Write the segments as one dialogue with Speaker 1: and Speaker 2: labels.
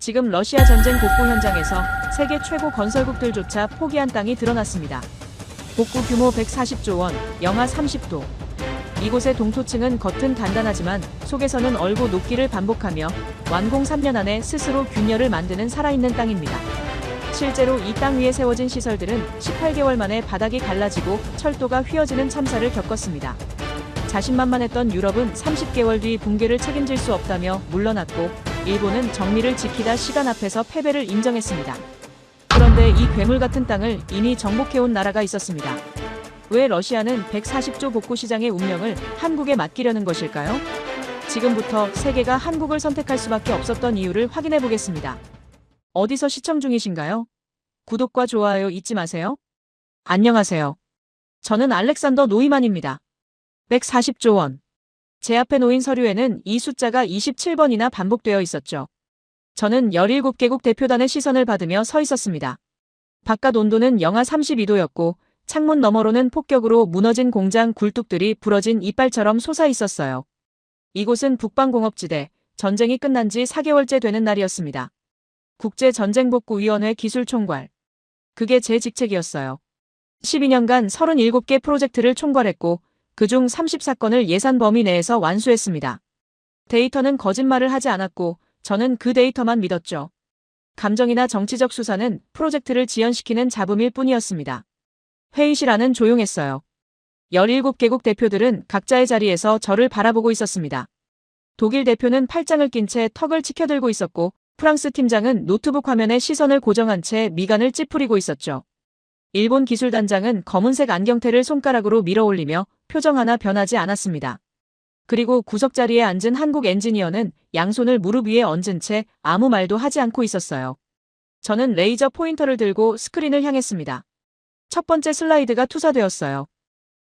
Speaker 1: 지금 러시아 전쟁 복구 현장에서 세계 최고 건설국들조차 포기한 땅이 드러났습니다. 복구 규모 140조 원, 영하 30도. 이곳의 동토층은 겉은 단단하지만 속에서는 얼고 녹기를 반복하며 완공 3년 안에 스스로 균열을 만드는 살아있는 땅입니다. 실제로 이 땅 위에 세워진 시설들은 18개월 만에 바닥이 갈라지고 철도가 휘어지는 참사를 겪었습니다. 자신만만했던 유럽은 30개월 뒤 붕괴를 책임질 수 없다며 물러났고, 일본은 정리를 지키다 시간 앞에서 패배를 인정했습니다. 그런데 이 괴물 같은 땅을 이미 정복해온 나라가 있었습니다. 왜 러시아는 140조 복구 시장의 운명을 한국에 맡기려는 것일까요? 지금부터 세계가 한국을 선택할 수밖에 없었던 이유를 확인해 보겠습니다. 어디서 시청 중이신가요? 구독과 좋아요 잊지 마세요. 안녕하세요. 저는 알렉산더 노이만입니다. 140조 원. 제 앞에 놓인 서류에는 이 숫자가 27번이나 반복되어 있었죠. 저는 17개국 대표단의 시선을 받으며 서 있었습니다. 바깥 온도는 영하 32도였고 창문 너머로는 폭격으로 무너진 공장 굴뚝들이 부러진 이빨처럼 솟아 있었어요. 이곳은 북방공업지대, 전쟁이 끝난 지 4개월째 되는 날이었습니다. 국제전쟁복구위원회 기술총괄. 그게 제 직책이었어요. 12년간 37개 프로젝트를 총괄했고 그중 30사건을 예산 범위 내에서 완수했습니다. 데이터는 거짓말을 하지 않았고 저는 그 데이터만 믿었죠. 감정이나 정치적 수사는 프로젝트를 지연시키는 잡음일 뿐이었습니다. 회의실 안은 조용했어요. 17개국 대표들은 각자의 자리에서 저를 바라보고 있었습니다. 독일 대표는 팔짱을 낀 채 턱을 치켜들고 있었고 프랑스 팀장은 노트북 화면에 시선을 고정한 채 미간을 찌푸리고 있었죠. 일본 기술단장은 검은색 안경테를 손가락으로 밀어 올리며 표정 하나 변하지 않았습니다. 그리고 구석자리에 앉은 한국 엔지니어는 양손을 무릎 위에 얹은 채 아무 말도 하지 않고 있었어요. 저는 레이저 포인터를 들고 스크린을 향했습니다. 첫 번째 슬라이드가 투사되었어요.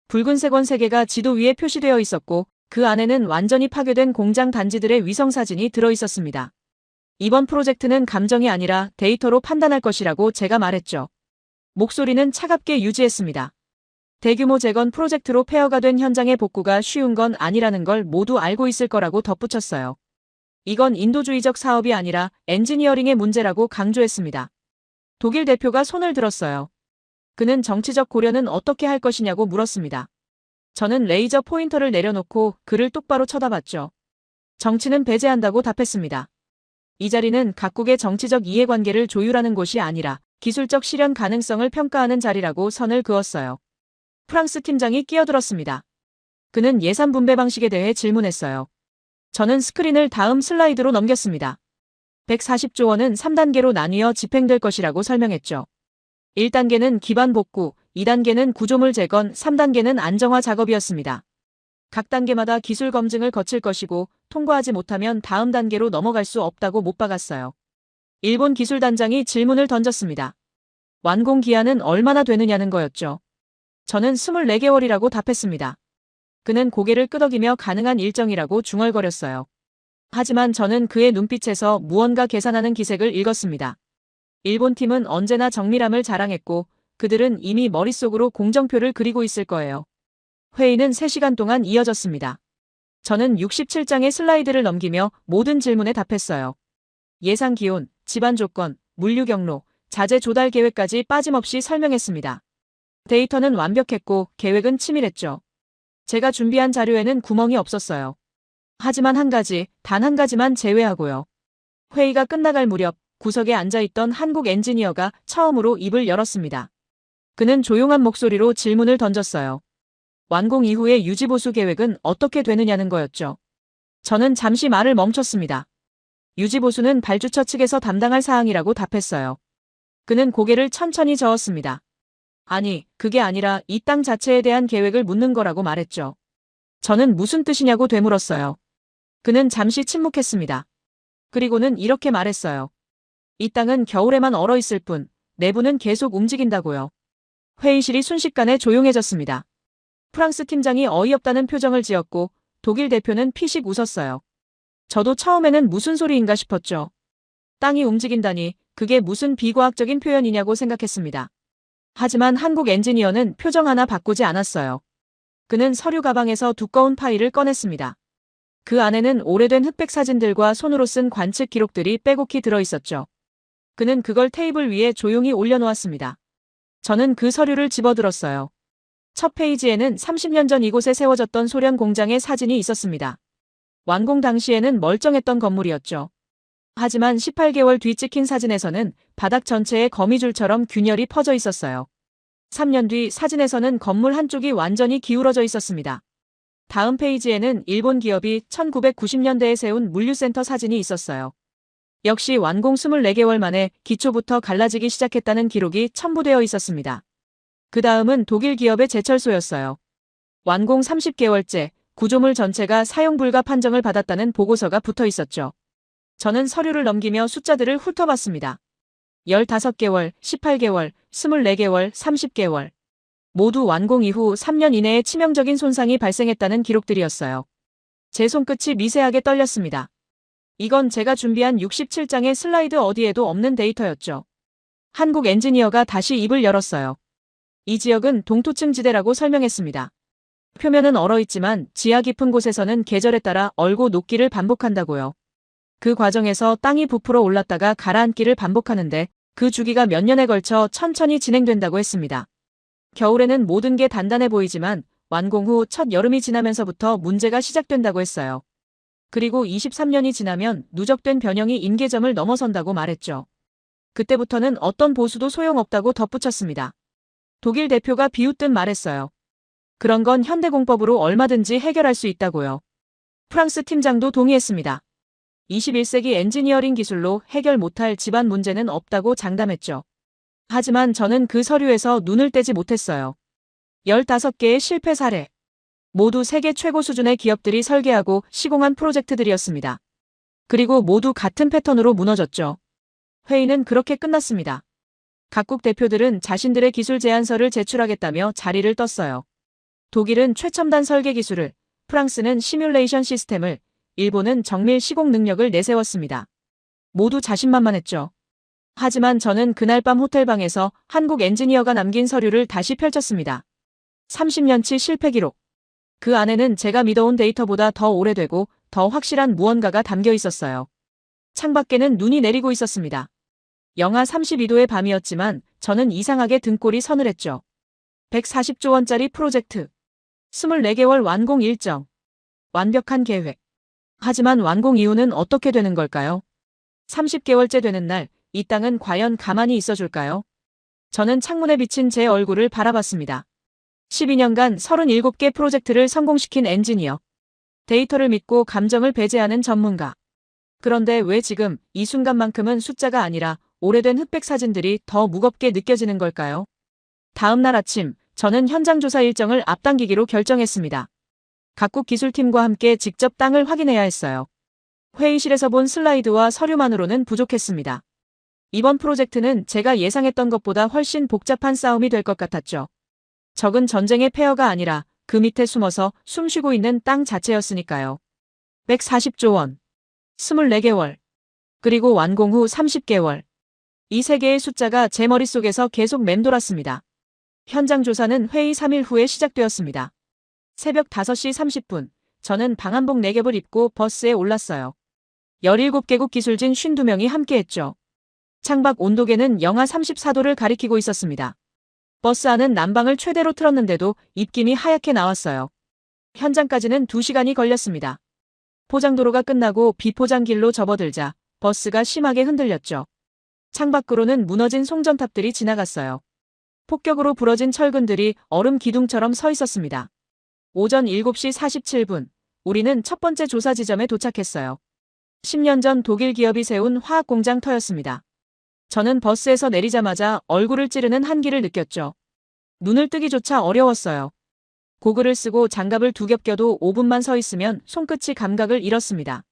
Speaker 1: 붉은색 원 3개가 지도 위에 표시되어 있었고 그 안에는 완전히 파괴된 공장 단지들의 위성사진이 들어 있었습니다. 이번 프로젝트는 감정이 아니라 데이터로 판단할 것이라고 제가 말했죠. 목소리는 차갑게 유지했습니다. 대규모 재건 프로젝트로 폐허가 된 현장의 복구가 쉬운 건 아니라는 걸 모두 알고 있을 거라고 덧붙였어요. 이건 인도주의적 사업이 아니라 엔지니어링의 문제라고 강조했습니다. 독일 대표가 손을 들었어요. 그는 정치적 고려는 어떻게 할 것이냐고 물었습니다. 저는 레이저 포인터를 내려놓고 그를 똑바로 쳐다봤죠. 정치는 배제한다고 답했습니다. 이 자리는 각국의 정치적 이해관계를 조율하는 곳이 아니라 기술적 실현 가능성을 평가하는 자리라고 선을 그었어요. 프랑스 팀장이 끼어들었습니다. 그는 예산 분배 방식에 대해 질문했어요. 저는 스크린을 다음 슬라이드로 넘겼습니다. 140조 원은 3단계로 나뉘어 집행될 것이라고 설명했죠. 1단계는 기반 복구, 2단계는 구조물 재건, 3단계는 안정화 작업이었습니다. 각 단계마다 기술 검증을 거칠 것이고 통과하지 못하면 다음 단계로 넘어갈 수 없다고 못 박았어요. 일본 기술단장이 질문을 던졌습니다. 완공 기한은 얼마나 되느냐는 거였죠. 저는 24개월이라고 답했습니다. 그는 고개를 끄덕이며 가능한 일정이라고 중얼거렸어요. 하지만 저는 그의 눈빛에서 무언가 계산하는 기색을 읽었습니다. 일본 팀은 언제나 정밀함을 자랑했고 그들은 이미 머릿속으로 공정표를 그리고 있을 거예요. 회의는 3시간 동안 이어졌습니다. 저는 67장의 슬라이드를 넘기며 모든 질문에 답했어요. 예상 기온, 집안 조건, 물류 경로, 자재 조달 계획까지 빠짐없이 설명했습니다. 데이터는 완벽했고 계획은 치밀했죠. 제가 준비한 자료에는 구멍이 없었어요. 하지만 단 한 가지만 제외하고요. 회의가 끝나갈 무렵 구석에 앉아있던 한국 엔지니어가 처음으로 입을 열었습니다. 그는 조용한 목소리로 질문을 던졌어요. 완공 이후의 유지보수 계획은 어떻게 되느냐는 거였죠. 저는 잠시 말을 멈췄습니다. 유지보수는 발주처 측에서 담당할 사항이라고 답했어요. 그는 고개를 천천히 저었습니다. 아니, 그게 아니라 이 땅 자체에 대한 계획을 묻는 거라고 말했죠. 저는 무슨 뜻이냐고 되물었어요. 그는 잠시 침묵했습니다. 그리고는 이렇게 말했어요. 이 땅은 겨울에만 얼어있을 뿐, 내부는 계속 움직인다고요. 회의실이 순식간에 조용해졌습니다. 프랑스 팀장이 어이없다는 표정을 지었고 독일 대표는 피식 웃었어요. 저도 처음에는 무슨 소리인가 싶었죠. 땅이 움직인다니 그게 무슨 비과학적인 표현이냐고 생각했습니다. 하지만 한국 엔지니어는 표정 하나 바꾸지 않았어요. 그는 서류 가방에서 두꺼운 파일을 꺼냈습니다. 그 안에는 오래된 흑백 사진들과 손으로 쓴 관측 기록들이 빼곡히 들어있었죠. 그는 그걸 테이블 위에 조용히 올려놓았습니다. 저는 그 서류를 집어들었어요. 첫 페이지에는 30년 전 이곳에 세워졌던 소련 공장의 사진이 있었습니다. 완공 당시에는 멀쩡했던 건물이었죠. 하지만 18개월 뒤 찍힌 사진에서는 바닥 전체에 거미줄처럼 균열이 퍼져 있었어요. 3년 뒤 사진에서는 건물 한쪽이 완전히 기울어져 있었습니다. 다음 페이지에는 일본 기업이 1990년대에 세운 물류센터 사진이 있었어요. 역시 완공 24개월 만에 기초부터 갈라지기 시작했다는 기록이 첨부되어 있었습니다. 그 다음은 독일 기업의 제철소였어요. 완공 30개월째, 구조물 전체가 사용 불가 판정을 받았다는 보고서가 붙어 있었죠. 저는 서류를 넘기며 숫자들을 훑어봤습니다. 15개월, 18개월, 24개월, 30개월. 모두 완공 이후 3년 이내에 치명적인 손상이 발생했다는 기록들이었어요. 제 손끝이 미세하게 떨렸습니다. 이건 제가 준비한 67장의 슬라이드 어디에도 없는 데이터였죠. 한국 엔지니어가 다시 입을 열었어요. 이 지역은 동토층 지대라고 설명했습니다. 표면은 얼어있지만 지하 깊은 곳에서는 계절에 따라 얼고 녹기를 반복한다고요. 그 과정에서 땅이 부풀어 올랐다가 가라앉기를 반복하는데 그 주기가 몇 년에 걸쳐 천천히 진행된다고 했습니다. 겨울에는 모든 게 단단해 보이지만 완공 후 첫 여름이 지나면서부터 문제가 시작된다고 했어요. 그리고 23년이 지나면 누적된 변형이 임계점을 넘어선다고 말했죠. 그때부터는 어떤 보수도 소용없다고 덧붙였습니다. 독일 대표가 비웃듯 말했어요. 그런 건 현대공법으로 얼마든지 해결할 수 있다고요. 프랑스 팀장도 동의했습니다. 21세기 엔지니어링 기술로 해결 못할 집안 문제는 없다고 장담했죠. 하지만 저는 그 서류에서 눈을 떼지 못했어요. 15개의 실패 사례. 모두 세계 최고 수준의 기업들이 설계하고 시공한 프로젝트들이었습니다. 그리고 모두 같은 패턴으로 무너졌죠. 회의는 그렇게 끝났습니다. 각국 대표들은 자신들의 기술 제안서를 제출하겠다며 자리를 떴어요. 독일은 최첨단 설계 기술을, 프랑스는 시뮬레이션 시스템을, 일본은 정밀 시공 능력을 내세웠습니다. 모두 자신만만했죠. 하지만 저는 그날 밤 호텔방에서 한국 엔지니어가 남긴 서류를 다시 펼쳤습니다. 30년치 실패 기록. 그 안에는 제가 믿어온 데이터보다 더 오래되고 더 확실한 무언가가 담겨 있었어요. 창밖에는 눈이 내리고 있었습니다. 영하 32도의 밤이었지만 저는 이상하게 등골이 서늘했죠. 140조 원짜리 프로젝트. 24개월 완공 일정. 완벽한 계획. 하지만 완공 이후는 어떻게 되는 걸까요? 30개월째 되는 날, 이 땅은 과연 가만히 있어줄까요? 저는 창문에 비친 제 얼굴을 바라봤습니다. 12년간 37개 프로젝트를 성공시킨 엔지니어. 데이터를 믿고 감정을 배제하는 전문가. 그런데 왜 지금 이 순간만큼은 숫자가 아니라 오래된 흑백 사진들이 더 무겁게 느껴지는 걸까요? 다음 날 아침, 저는 현장 조사 일정을 앞당기기로 결정했습니다. 각국 기술팀과 함께 직접 땅을 확인해야 했어요. 회의실에서 본 슬라이드와 서류만으로는 부족했습니다. 이번 프로젝트는 제가 예상했던 것보다 훨씬 복잡한 싸움이 될 것 같았죠. 적은 전쟁의 폐허가 아니라 그 밑에 숨어서 숨쉬고 있는 땅 자체였으니까요. 140조 원. 24개월. 그리고 완공 후 30개월. 이 세 개의 숫자가 제 머릿속에서 계속 맴돌았습니다. 현장 조사는 회의 3일 후에 시작되었습니다. 새벽 5시 30분, 저는 방한복 4겹을 입고 버스에 올랐어요. 17개국 기술진 52명이 함께했죠. 창밖 온도계는 영하 34도를 가리키고 있었습니다. 버스 안은 난방을 최대로 틀었는데도 입김이 하얗게 나왔어요. 현장까지는 2시간이 걸렸습니다. 포장도로가 끝나고 비포장길로 접어들자 버스가 심하게 흔들렸죠. 창밖으로는 무너진 송전탑들이 지나갔어요. 폭격으로 부러진 철근들이 얼음 기둥처럼 서 있었습니다. 오전 7시 47분, 우리는 첫 번째 조사 지점에 도착했어요. 10년 전 독일 기업이 세운 화학공장 터였습니다. 저는 버스에서 내리자마자 얼굴을 찌르는 한기를 느꼈죠. 눈을 뜨기조차 어려웠어요. 고글을 쓰고 장갑을 2겹 껴도 5분만 서 있으면 손끝이 감각을 잃었습니다.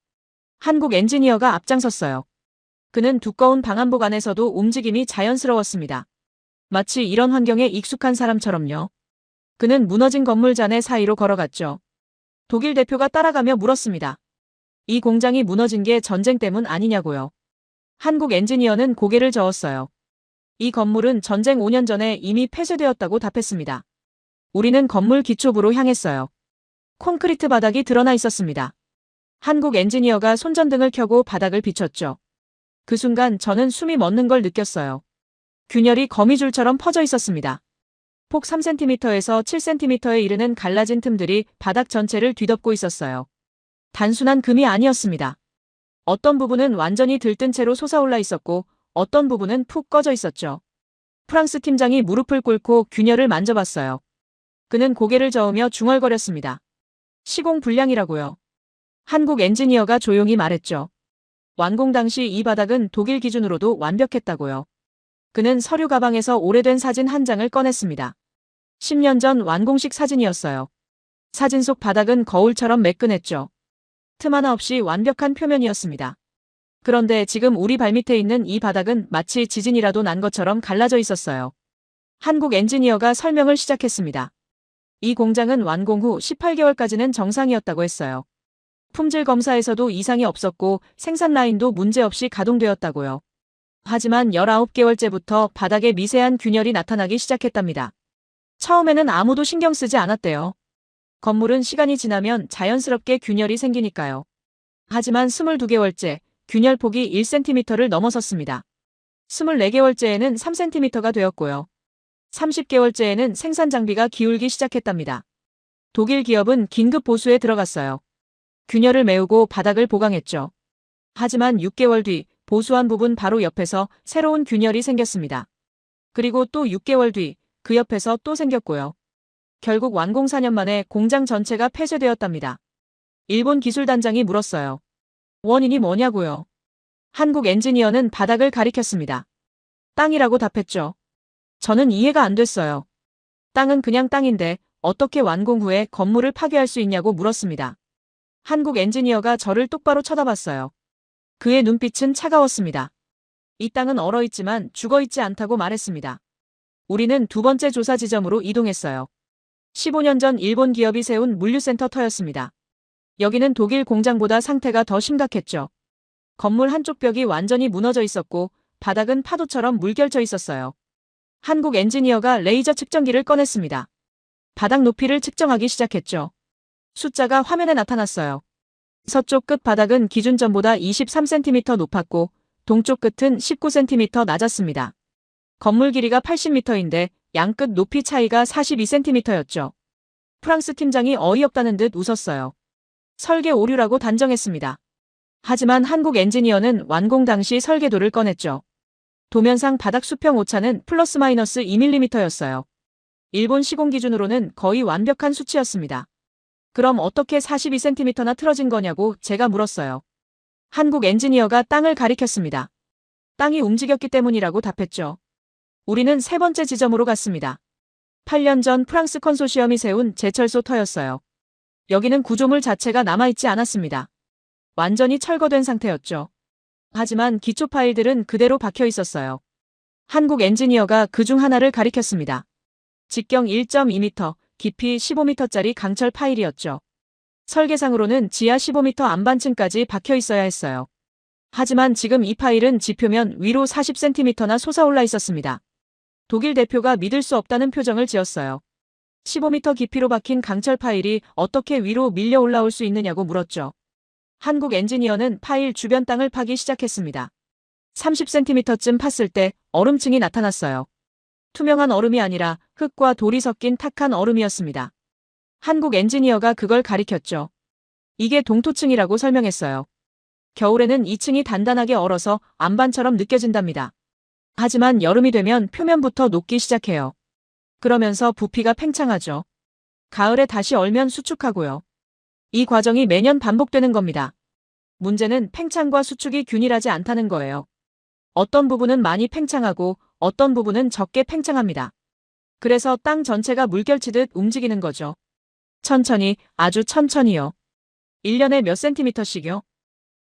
Speaker 1: 한국 엔지니어가 앞장섰어요. 그는 두꺼운 방한복 안에서도 움직임이 자연스러웠습니다. 마치 이런 환경에 익숙한 사람처럼요. 그는 무너진 건물 잔해 사이로 걸어갔죠. 독일 대표가 따라가며 물었습니다. 이 공장이 무너진 게 전쟁 때문 아니냐고요. 한국 엔지니어는 고개를 저었어요. 이 건물은 전쟁 5년 전에 이미 폐쇄되었다고 답했습니다. 우리는 건물 기초부로 향했어요. 콘크리트 바닥이 드러나 있었습니다. 한국 엔지니어가 손전등을 켜고 바닥을 비췄죠. 그 순간 저는 숨이 멎는 걸 느꼈어요. 균열이 거미줄처럼 퍼져 있었습니다. 폭 3cm에서 7cm에 이르는 갈라진 틈들이 바닥 전체를 뒤덮고 있었어요. 단순한 금이 아니었습니다. 어떤 부분은 완전히 들뜬 채로 솟아올라 있었고 어떤 부분은 푹 꺼져 있었죠. 프랑스 팀장이 무릎을 꿇고 균열을 만져봤어요. 그는 고개를 저으며 중얼거렸습니다. 시공불량이라고요. 한국 엔지니어가 조용히 말했죠. 완공 당시 이 바닥은 독일 기준으로도 완벽했다고요. 그는 서류 가방에서 오래된 사진 한 장을 꺼냈습니다. 10년 전 완공식 사진이었어요. 사진 속 바닥은 거울처럼 매끈했죠. 틈 하나 없이 완벽한 표면이었습니다. 그런데 지금 우리 발밑에 있는 이 바닥은 마치 지진이라도 난 것처럼 갈라져 있었어요. 한국 엔지니어가 설명을 시작했습니다. 이 공장은 완공 후 18개월까지는 정상이었다고 했어요. 품질 검사에서도 이상이 없었고 생산 라인도 문제없이 가동되었다고요. 하지만 19개월째부터 바닥에 미세한 균열이 나타나기 시작했답니다. 처음에는 아무도 신경 쓰지 않았대요. 건물은 시간이 지나면 자연스럽게 균열이 생기니까요. 하지만 22개월째, 균열 폭이 1cm를 넘어섰습니다. 24개월째에는 3cm가 되었고요. 30개월째에는 생산 장비가 기울기 시작했답니다. 독일 기업은 긴급 보수에 들어갔어요. 균열을 메우고 바닥을 보강했죠. 하지만 6개월 뒤 보수한 부분 바로 옆에서 새로운 균열이 생겼습니다. 그리고 또 6개월 뒤 그 옆에서 또 생겼고요. 결국 완공 4년 만에 공장 전체가 폐쇄되었답니다. 일본 기술단장이 물었어요. 원인이 뭐냐고요? 한국 엔지니어는 바닥을 가리켰습니다. 땅이라고 답했죠. 저는 이해가 안 됐어요. 땅은 그냥 땅인데 어떻게 완공 후에 건물을 파괴할 수 있냐고 물었습니다. 한국 엔지니어가 저를 똑바로 쳐다봤어요. 그의 눈빛은 차가웠습니다. 이 땅은 얼어있지만 죽어있지 않다고 말했습니다. 우리는 두 번째 조사 지점으로 이동했어요. 15년 전 일본 기업이 세운 물류센터 터였습니다. 여기는 독일 공장보다 상태가 더 심각했죠. 건물 한쪽 벽이 완전히 무너져 있었고 바닥은 파도처럼 물결쳐 있었어요. 한국 엔지니어가 레이저 측정기를 꺼냈습니다. 바닥 높이를 측정하기 시작했죠. 숫자가 화면에 나타났어요. 서쪽 끝 바닥은 기준점보다 23cm 높았고 동쪽 끝은 19cm 낮았습니다. 건물 길이가 80m인데 양끝 높이 차이가 42cm였죠. 프랑스 팀장이 어이없다는 듯 웃었어요. 설계 오류라고 단정했습니다. 하지만 한국 엔지니어는 완공 당시 설계도를 꺼냈죠. 도면상 바닥 수평 오차는 플러스 마이너스 2mm였어요. 일본 시공 기준으로는 거의 완벽한 수치였습니다. 그럼 어떻게 42cm나 틀어진 거냐고 제가 물었어요. 한국 엔지니어가 땅을 가리켰습니다. 땅이 움직였기 때문이라고 답했죠. 우리는 세 번째 지점으로 갔습니다. 8년 전 프랑스 컨소시엄이 세운 제철소 터였어요. 여기는 구조물 자체가 남아있지 않았습니다. 완전히 철거된 상태였죠. 하지만 기초 파일들은 그대로 박혀 있었어요. 한국 엔지니어가 그중 하나를 가리켰습니다. 직경 1.2m, 깊이 15m짜리 강철 파일이었죠. 설계상으로는 지하 15m 안반층까지 박혀 있어야 했어요. 하지만 지금 이 파일은 지표면 위로 40cm나 솟아올라 있었습니다. 독일 대표가 믿을 수 없다는 표정을 지었어요. 15m 깊이로 박힌 강철 파일이 어떻게 위로 밀려 올라올 수 있느냐고 물었죠. 한국 엔지니어는 파일 주변 땅을 파기 시작했습니다. 30cm쯤 팠을 때 얼음층이 나타났어요. 투명한 얼음이 아니라 흙과 돌이 섞인 탁한 얼음이었습니다. 한국 엔지니어가 그걸 가리켰죠. 이게 동토층이라고 설명했어요. 겨울에는 이 층이 단단하게 얼어서 안반처럼 느껴진답니다. 하지만 여름이 되면 표면부터 녹기 시작해요. 그러면서 부피가 팽창하죠. 가을에 다시 얼면 수축하고요. 이 과정이 매년 반복되는 겁니다. 문제는 팽창과 수축이 균일하지 않다는 거예요. 어떤 부분은 많이 팽창하고 어떤 부분은 적게 팽창합니다. 그래서 땅 전체가 물결치듯 움직이는 거죠. 천천히, 아주 천천히요. 1년에 몇 센티미터씩요?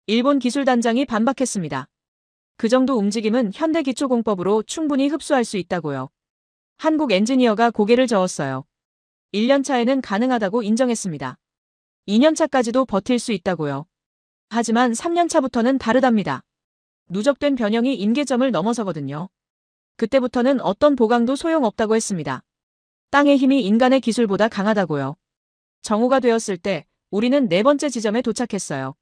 Speaker 1: 일본 기술단장이 반박했습니다. 그 정도 움직임은 현대기초공법으로 충분히 흡수할 수 있다고요. 한국 엔지니어가 고개를 저었어요. 1년 차에는 가능하다고 인정했습니다. 2년 차까지도 버틸 수 있다고요. 하지만 3년 차부터는 다르답니다. 누적된 변형이 임계점을 넘어서거든요. 그때부터는 어떤 보강도 소용없다고 했습니다. 땅의 힘이 인간의 기술보다 강하다고요. 정오가 되었을 때 우리는 네 번째 지점에 도착했어요.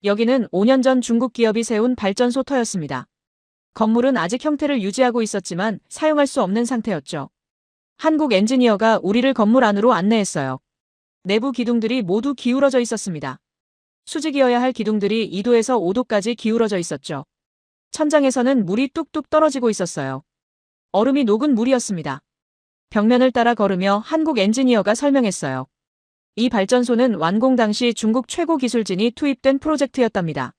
Speaker 1: 여기는 5년 전 중국 기업이 세운 발전소 터였습니다. 건물은 아직 형태를 유지하고 있었지만 사용할 수 없는 상태였죠. 한국 엔지니어가 우리를 건물 안으로 안내했어요. 내부 기둥들이 모두 기울어져 있었습니다. 수직이어야 할 기둥들이 2도에서 5도까지 기울어져 있었죠. 천장에서는 물이 뚝뚝 떨어지고 있었어요. 얼음이 녹은 물이었습니다. 벽면을 따라 걸으며 한국 엔지니어가 설명했어요. 이 발전소는 완공 당시 중국 최고 기술진이 투입된 프로젝트였답니다.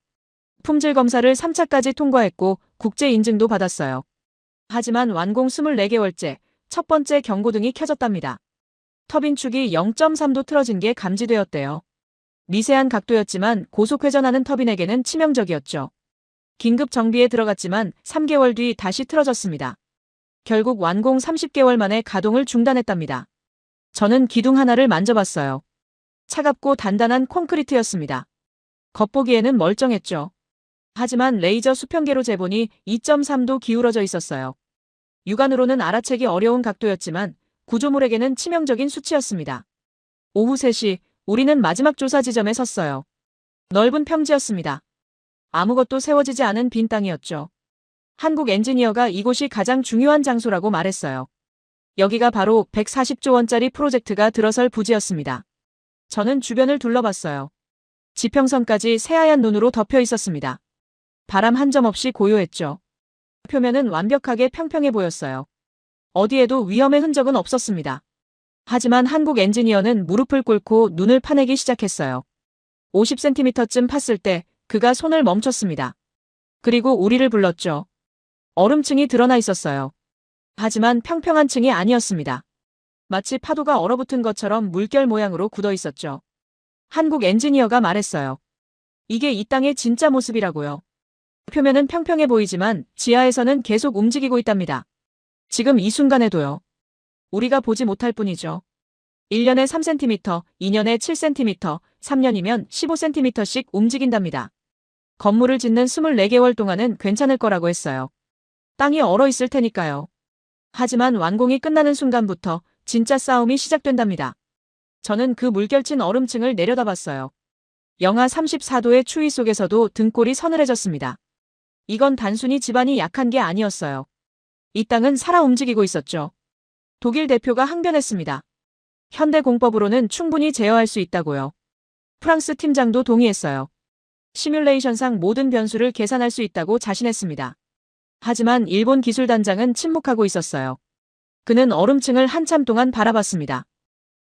Speaker 1: 품질 검사를 3차까지 통과했고 국제 인증도 받았어요. 하지만 완공 24개월째 첫 번째 경고등이 켜졌답니다. 터빈 축이 0.3도 틀어진 게 감지되었대요. 미세한 각도였지만 고속 회전하는 터빈에게는 치명적이었죠. 긴급 정비에 들어갔지만 3개월 뒤 다시 틀어졌습니다. 결국 완공 30개월 만에 가동을 중단했답니다. 저는 기둥 하나를 만져봤어요. 차갑고 단단한 콘크리트였습니다. 겉보기에는 멀쩡했죠. 하지만 레이저 수평계로 재보니 2.3도 기울어져 있었어요. 육안으로는 알아채기 어려운 각도였지만 구조물에게는 치명적인 수치였습니다. 오후 3시 우리는 마지막 조사 지점에 섰어요. 넓은 평지였습니다. 아무것도 세워지지 않은 빈 땅이었죠. 한국 엔지니어가 이곳이 가장 중요한 장소라고 말했어요. 여기가 바로 140조 원짜리 프로젝트가 들어설 부지였습니다. 저는 주변을 둘러봤어요. 지평선까지 새하얀 눈으로 덮여 있었습니다. 바람 한 점 없이 고요했죠. 표면은 완벽하게 평평해 보였어요. 어디에도 위험의 흔적은 없었습니다. 하지만 한국 엔지니어는 무릎을 꿇고 눈을 파내기 시작했어요. 50cm쯤 팠을 때 그가 손을 멈췄습니다. 그리고 우리를 불렀죠. 얼음층이 드러나 있었어요. 하지만 평평한 층이 아니었습니다. 마치 파도가 얼어붙은 것처럼 물결 모양으로 굳어 있었죠. 한국 엔지니어가 말했어요. 이게 이 땅의 진짜 모습이라고요. 표면은 평평해 보이지만 지하에서는 계속 움직이고 있답니다. 지금 이 순간에도요. 우리가 보지 못할 뿐이죠. 1년에 3cm, 2년에 7cm, 3년이면 15cm씩 움직인답니다. 건물을 짓는 24개월 동안은 괜찮을 거라고 했어요. 땅이 얼어 있을 테니까요. 하지만 완공이 끝나는 순간부터 진짜 싸움이 시작된답니다. 저는 그 물결친 얼음층을 내려다봤어요. 영하 34도의 추위 속에서도 등골이 서늘해졌습니다. 이건 단순히 지반이 약한 게 아니었어요. 이 땅은 살아 움직이고 있었죠. 독일 대표가 항변했습니다. 현대 공법으로는 충분히 제어할 수 있다고요. 프랑스 팀장도 동의했어요. 시뮬레이션상 모든 변수를 계산할 수 있다고 자신했습니다. 하지만 일본 기술단장은 침묵하고 있었어요. 그는 얼음층을 한참 동안 바라봤습니다.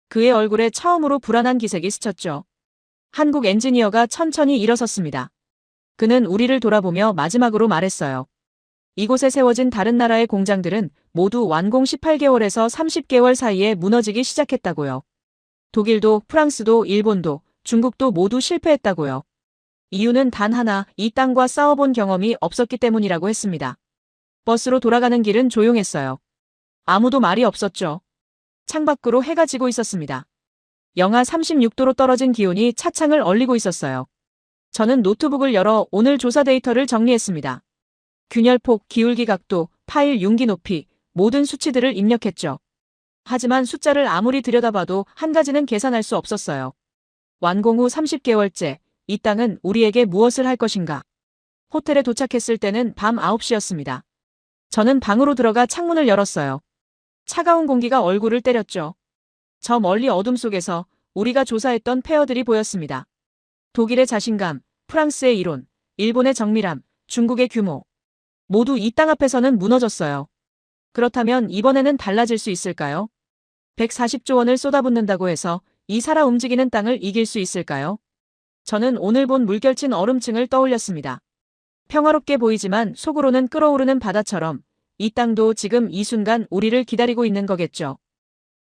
Speaker 1: 그의 얼굴에 처음으로 불안한 기색이 스쳤죠. 한국 엔지니어가 천천히 일어섰습니다. 그는 우리를 돌아보며 마지막으로 말했어요. 이곳에 세워진 다른 나라의 공장들은 모두 완공 18개월에서 30개월 사이에 무너지기 시작했다고요. 독일도, 프랑스도, 일본도, 중국도 모두 실패했다고요. 이유는 단 하나, 이 땅과 싸워본 경험이 없었기 때문이라고 했습니다. 버스로 돌아가는 길은 조용했어요. 아무도 말이 없었죠. 창밖으로 해가 지고 있었습니다. 영하 36도로 떨어진 기온이 차창을 얼리고 있었어요. 저는 노트북을 열어 오늘 조사 데이터를 정리했습니다. 균열폭, 기울기 각도, 파일 융기 높이, 모든 수치들을 입력했죠. 하지만 숫자를 아무리 들여다봐도 한 가지는 계산할 수 없었어요. 완공 후 30개월째, 이 땅은 우리에게 무엇을 할 것인가? 호텔에 도착했을 때는 밤 9시였습니다. 저는 방으로 들어가 창문을 열었어요. 차가운 공기가 얼굴을 때렸죠. 저 멀리 어둠 속에서 우리가 조사했던 폐허들이 보였습니다. 독일의 자신감, 프랑스의 이론, 일본의 정밀함, 중국의 규모. 모두 이 땅 앞에서는 무너졌어요. 그렇다면 이번에는 달라질 수 있을까요? 140조 원을 쏟아붓는다고 해서 이 살아 움직이는 땅을 이길 수 있을까요? 저는 오늘 본 물결친 얼음층을 떠올렸습니다. 평화롭게 보이지만 속으로는 끓어오르는 바다처럼 이 땅도 지금 이 순간 우리를 기다리고 있는 거겠죠.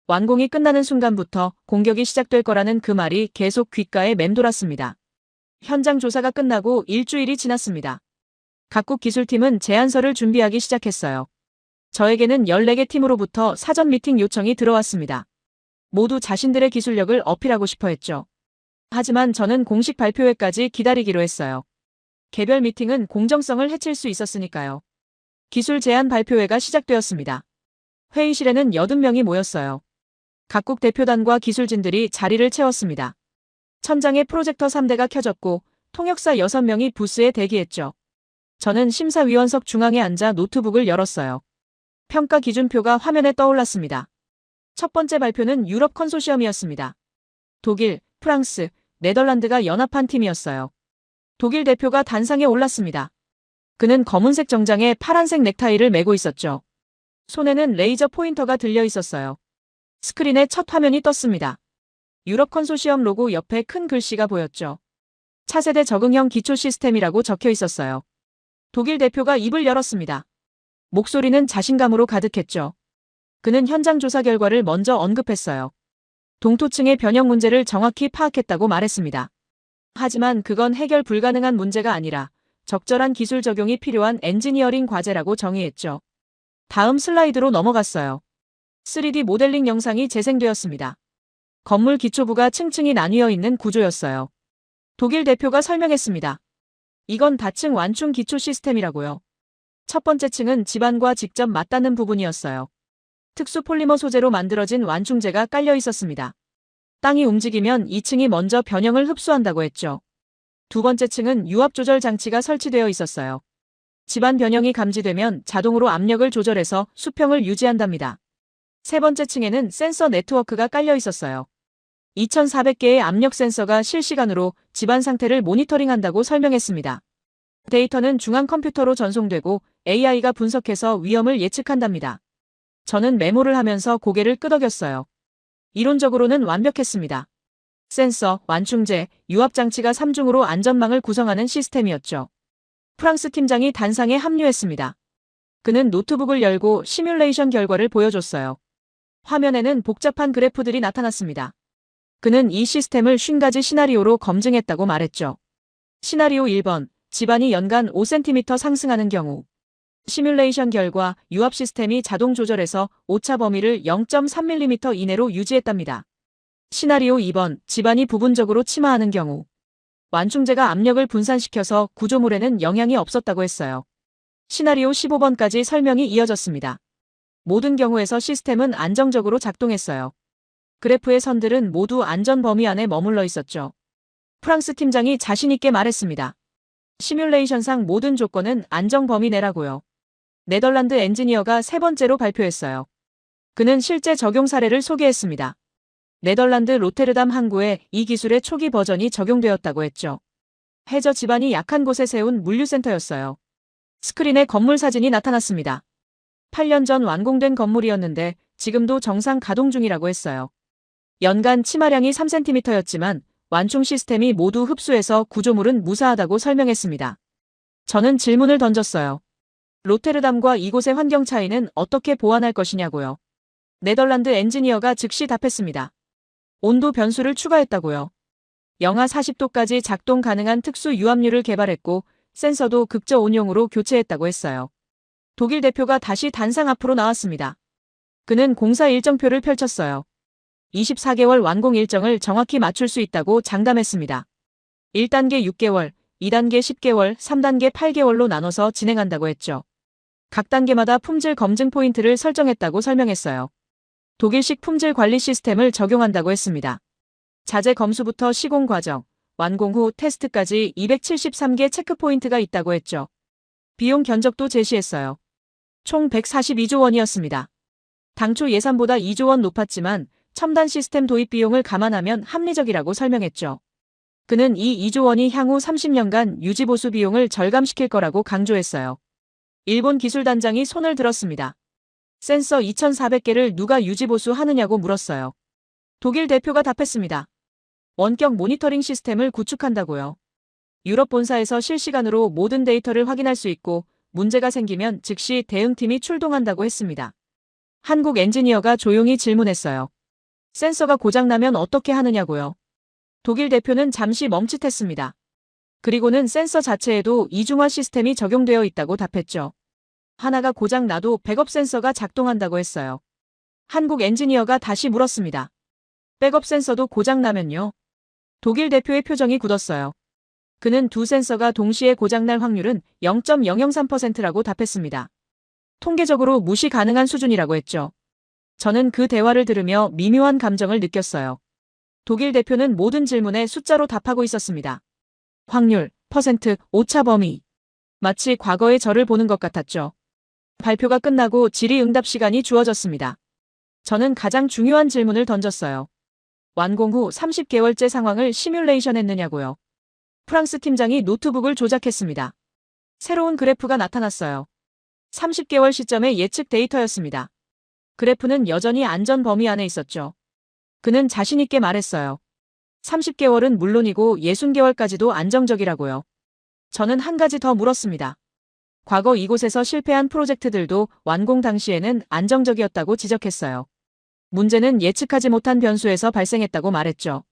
Speaker 1: 완공이 끝나는 순간부터 공격이 시작될 거라는 그 말이 계속 귓가에 맴돌았습니다. 현장 조사가 끝나고 일주일이 지났습니다. 각국 기술팀은 제안서를 준비하기 시작했어요. 저에게는 14개 팀으로부터 사전 미팅 요청이 들어왔습니다. 모두 자신들의 기술력을 어필하고 싶어 했죠. 하지만 저는 공식 발표회까지 기다리기로 했어요. 개별 미팅은 공정성을 해칠 수 있었으니까요. 기술 제안 발표회가 시작되었습니다. 회의실에는 80명이 모였어요. 각국 대표단과 기술진들이 자리를 채웠습니다. 천장에 프로젝터 3대가 켜졌고 통역사 6명이 부스에 대기했죠. 저는 심사위원석 중앙에 앉아 노트북을 열었어요. 평가 기준표가 화면에 떠올랐습니다. 첫 번째 발표는 유럽 컨소시엄이었습니다. 독일, 프랑스, 네덜란드가 연합한 팀이었어요. 독일 대표가 단상에 올랐습니다. 그는 검은색 정장에 파란색 넥타이를 메고 있었죠. 손에는 레이저 포인터가 들려 있었어요. 스크린에 첫 화면이 떴습니다. 유럽 컨소시엄 로고 옆에 큰 글씨가 보였죠. 차세대 적응형 기초 시스템이라고 적혀 있었어요. 독일 대표가 입을 열었습니다. 목소리는 자신감으로 가득했죠. 그는 현장 조사 결과를 먼저 언급했어요. 동토층의 변형 문제를 정확히 파악했다고 말했습니다. 하지만 그건 해결 불가능한 문제가 아니라 적절한 기술 적용이 필요한 엔지니어링 과제라고 정의했죠. 다음 슬라이드로 넘어갔어요. 3D 모델링 영상이 재생되었습니다. 건물 기초부가 층층이 나뉘어 있는 구조였어요. 독일 대표가 설명했습니다. 이건 다층 완충 기초 시스템이라고요. 첫 번째 층은 지반과 직접 맞닿는 부분이었어요. 특수 폴리머 소재로 만들어진 완충재가 깔려 있었습니다. 땅이 움직이면 2층이 먼저 변형을 흡수한다고 했죠. 두 번째 층은 유압 조절 장치가 설치되어 있었어요. 지반 변형이 감지되면 자동으로 압력을 조절해서 수평을 유지한답니다. 세 번째 층에는 센서 네트워크가 깔려 있었어요. 2,400개의 압력 센서가 실시간으로 지반 상태를 모니터링한다고 설명했습니다. 데이터는 중앙 컴퓨터로 전송되고 AI가 분석해서 위험을 예측한답니다. 저는 메모를 하면서 고개를 끄덕였어요. 이론적으로는 완벽했습니다. 센서, 완충제, 유압장치가 3중으로 안전망을 구성하는 시스템이었죠. 프랑스 팀장이 단상에 합류했습니다. 그는 노트북을 열고 시뮬레이션 결과를 보여줬어요. 화면에는 복잡한 그래프들이 나타났습니다. 그는 이 시스템을 50가지 시나리오로 검증했다고 말했죠. 시나리오 1번, 지반이 연간 5cm 상승하는 경우. 시뮬레이션 결과 유압 시스템이 자동 조절해서 오차 범위를 0.3mm 이내로 유지했답니다. 시나리오 2번, 지반이 부분적으로 침하하는 경우. 완충제가 압력을 분산시켜서 구조물에는 영향이 없었다고 했어요. 시나리오 15번까지 설명이 이어졌습니다. 모든 경우에서 시스템은 안정적으로 작동했어요. 그래프의 선들은 모두 안전 범위 안에 머물러 있었죠. 프랑스 팀장이 자신있게 말했습니다. 시뮬레이션상 모든 조건은 안정 범위 내라고요. 네덜란드 엔지니어가 세 번째로 발표했어요. 그는 실제 적용 사례를 소개했습니다. 네덜란드 로테르담 항구에 이 기술의 초기 버전이 적용되었다고 했죠. 해저 지반이 약한 곳에 세운 물류센터였어요. 스크린에 건물 사진이 나타났습니다. 8년 전 완공된 건물이었는데 지금도 정상 가동 중이라고 했어요. 연간 침하량이 3cm였지만 완충 시스템이 모두 흡수해서 구조물은 무사하다고 설명했습니다. 저는 질문을 던졌어요. 로테르담과 이곳의 환경 차이는 어떻게 보완할 것이냐고요. 네덜란드 엔지니어가 즉시 답했습니다. 온도 변수를 추가했다고요. 영하 40도까지 작동 가능한 특수 유압류를 개발했고 센서도 극저온용으로 교체했다고 했어요. 독일 대표가 다시 단상 앞으로 나왔습니다. 그는 공사 일정표를 펼쳤어요. 24개월 완공 일정을 정확히 맞출 수 있다고 장담했습니다. 1단계 6개월, 2단계 10개월, 3단계 8개월로 나눠서 진행한다고 했죠. 각 단계마다 품질 검증 포인트를 설정했다고 설명했어요. 독일식 품질 관리 시스템을 적용한다고 했습니다. 자재 검수부터 시공 과정, 완공 후 테스트까지 273개 체크 포인트가 있다고 했죠. 비용 견적도 제시했어요. 총 142조 원이었습니다. 당초 예산보다 2조 원 높았지만 첨단 시스템 도입 비용을 감안하면 합리적이라고 설명했죠. 그는 이 2조 원이 향후 30년간 유지보수 비용을 절감시킬 거라고 강조했어요. 일본 기술단장이 손을 들었습니다. 센서 2,400개를 누가 유지보수 하느냐고 물었어요. 독일 대표가 답했습니다. 원격 모니터링 시스템을 구축한다고요. 유럽 본사에서 실시간으로 모든 데이터를 확인할 수 있고 문제가 생기면 즉시 대응팀이 출동한다고 했습니다. 한국 엔지니어가 조용히 질문했어요. 센서가 고장나면 어떻게 하느냐고요. 독일 대표는 잠시 멈칫했습니다. 그리고는 센서 자체에도 이중화 시스템이 적용되어 있다고 답했죠. 하나가 고장나도 백업 센서가 작동한다고 했어요. 한국 엔지니어가 다시 물었습니다. 백업 센서도 고장나면요? 독일 대표의 표정이 굳었어요. 그는 두 센서가 동시에 고장날 확률은 0.003%라고 답했습니다. 통계적으로 무시 가능한 수준이라고 했죠. 저는 그 대화를 들으며 미묘한 감정을 느꼈어요. 독일 대표는 모든 질문에 숫자로 답하고 있었습니다. 확률, 퍼센트, 오차 범위. 마치 과거의 저를 보는 것 같았죠. 발표가 끝나고 질의응답 시간이 주어졌습니다. 저는 가장 중요한 질문을 던졌어요. 완공 후 30개월째 상황을 시뮬레이션 했느냐고요. 프랑스 팀장이 노트북을 조작했습니다. 새로운 그래프가 나타났어요. 30개월 시점의 예측 데이터였습니다. 그래프는 여전히 안전 범위 안에 있었죠. 그는 자신있게 말했어요. 30개월은 물론이고 60개월까지도 안정적이라고요. 저는 한 가지 더 물었습니다. 과거 이곳에서 실패한 프로젝트들도 완공 당시에는 안정적이었다고 지적했어요. 문제는 예측하지 못한 변수에서 발생했다고 말했죠.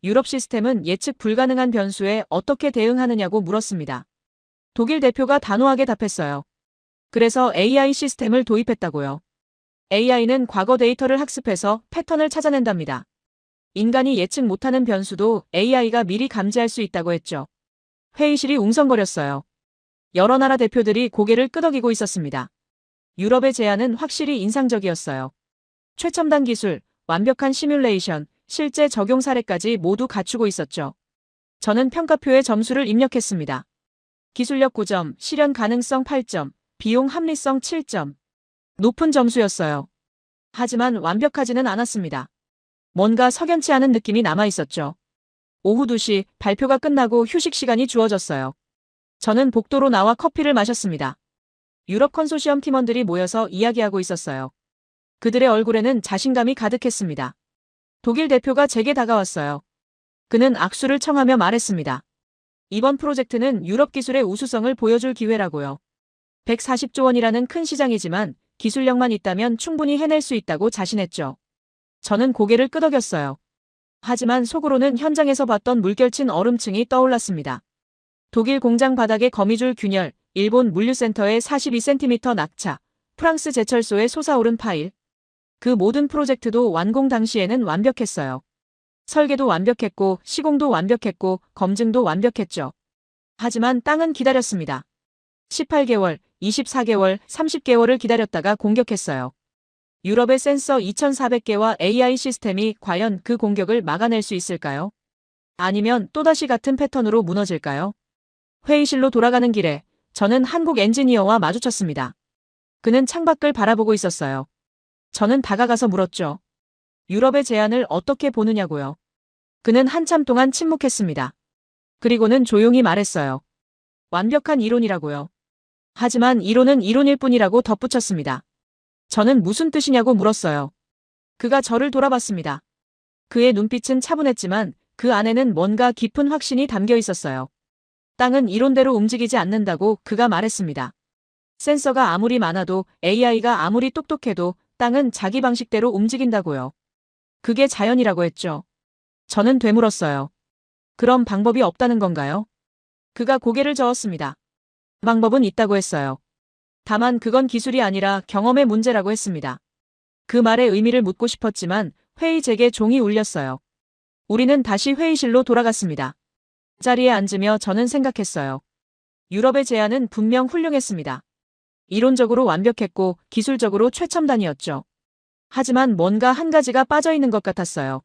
Speaker 1: 유럽 시스템은 예측 불가능한 변수에 어떻게 대응하느냐고 물었습니다. 독일 대표가 단호하게 답했어요. 그래서 AI 시스템을 도입했다고요. AI는 과거 데이터를 학습해서 패턴을 찾아낸답니다. 인간이 예측 못하는 변수도 AI가 미리 감지할 수 있다고 했죠. 회의실이 웅성거렸어요. 여러 나라 대표들이 고개를 끄덕이고 있었습니다. 유럽의 제안은 확실히 인상적이었어요. 최첨단 기술, 완벽한 시뮬레이션, 실제 적용 사례까지 모두 갖추고 있었죠. 저는 평가표에 점수를 입력했습니다. 기술력 9점, 실현 가능성 8점, 비용 합리성 7점. 높은 점수였어요. 하지만 완벽하지는 않았습니다. 뭔가 석연치 않은 느낌이 남아 있었죠. 오후 2시 발표가 끝나고 휴식 시간이 주어졌어요. 저는 복도로 나와 커피를 마셨습니다. 유럽 컨소시엄 팀원들이 모여서 이야기하고 있었어요. 그들의 얼굴에는 자신감이 가득했습니다. 독일 대표가 제게 다가왔어요. 그는 악수를 청하며 말했습니다. 이번 프로젝트는 유럽 기술의 우수성을 보여줄 기회라고요. 140조 원이라는 큰 시장이지만 기술력만 있다면 충분히 해낼 수 있다고 자신했죠. 저는 고개를 끄덕였어요. 하지만 속으로는 현장에서 봤던 물결친 얼음층이 떠올랐습니다. 독일 공장 바닥의 거미줄 균열, 일본 물류센터의 42cm 낙차, 프랑스 제철소의 솟아오른 파일. 그 모든 프로젝트도 완공 당시에는 완벽했어요. 설계도 완벽했고 시공도 완벽했고 검증도 완벽했죠. 하지만 땅은 기다렸습니다. 18개월, 24개월, 30개월을 기다렸다가 공격했어요. 유럽의 센서 2,400개와 AI 시스템이 과연 그 공격을 막아낼 수 있을까요? 아니면 또다시 같은 패턴으로 무너질까요? 회의실로 돌아가는 길에 저는 한국 엔지니어와 마주쳤습니다. 그는 창밖을 바라보고 있었어요. 저는 다가가서 물었죠. 유럽의 제안을 어떻게 보느냐고요. 그는 한참 동안 침묵했습니다. 그리고는 조용히 말했어요. 완벽한 이론이라고요. 하지만 이론은 이론일 뿐이라고 덧붙였습니다. 저는 무슨 뜻이냐고 물었어요. 그가 저를 돌아봤습니다. 그의 눈빛은 차분했지만 그 안에는 뭔가 깊은 확신이 담겨 있었어요. 땅은 이론대로 움직이지 않는다고 그가 말했습니다. 센서가 아무리 많아도 AI가 아무리 똑똑해도 땅은 자기 방식대로 움직인다고요. 그게 자연이라고 했죠. 저는 되물었어요. 그럼 방법이 없다는 건가요? 그가 고개를 저었습니다. 방법은 있다고 했어요. 다만 그건 기술이 아니라 경험의 문제라고 했습니다. 그 말의 의미를 묻고 싶었지만 회의 제게 종이 울렸어요. 우리는 다시 회의실로 돌아갔습니다. 자리에 앉으며 저는 생각했어요. 유럽의 제안은 분명 훌륭했습니다. 이론적으로 완벽했고 기술적으로 최첨단이었죠. 하지만 뭔가 한 가지가 빠져있는 것 같았어요.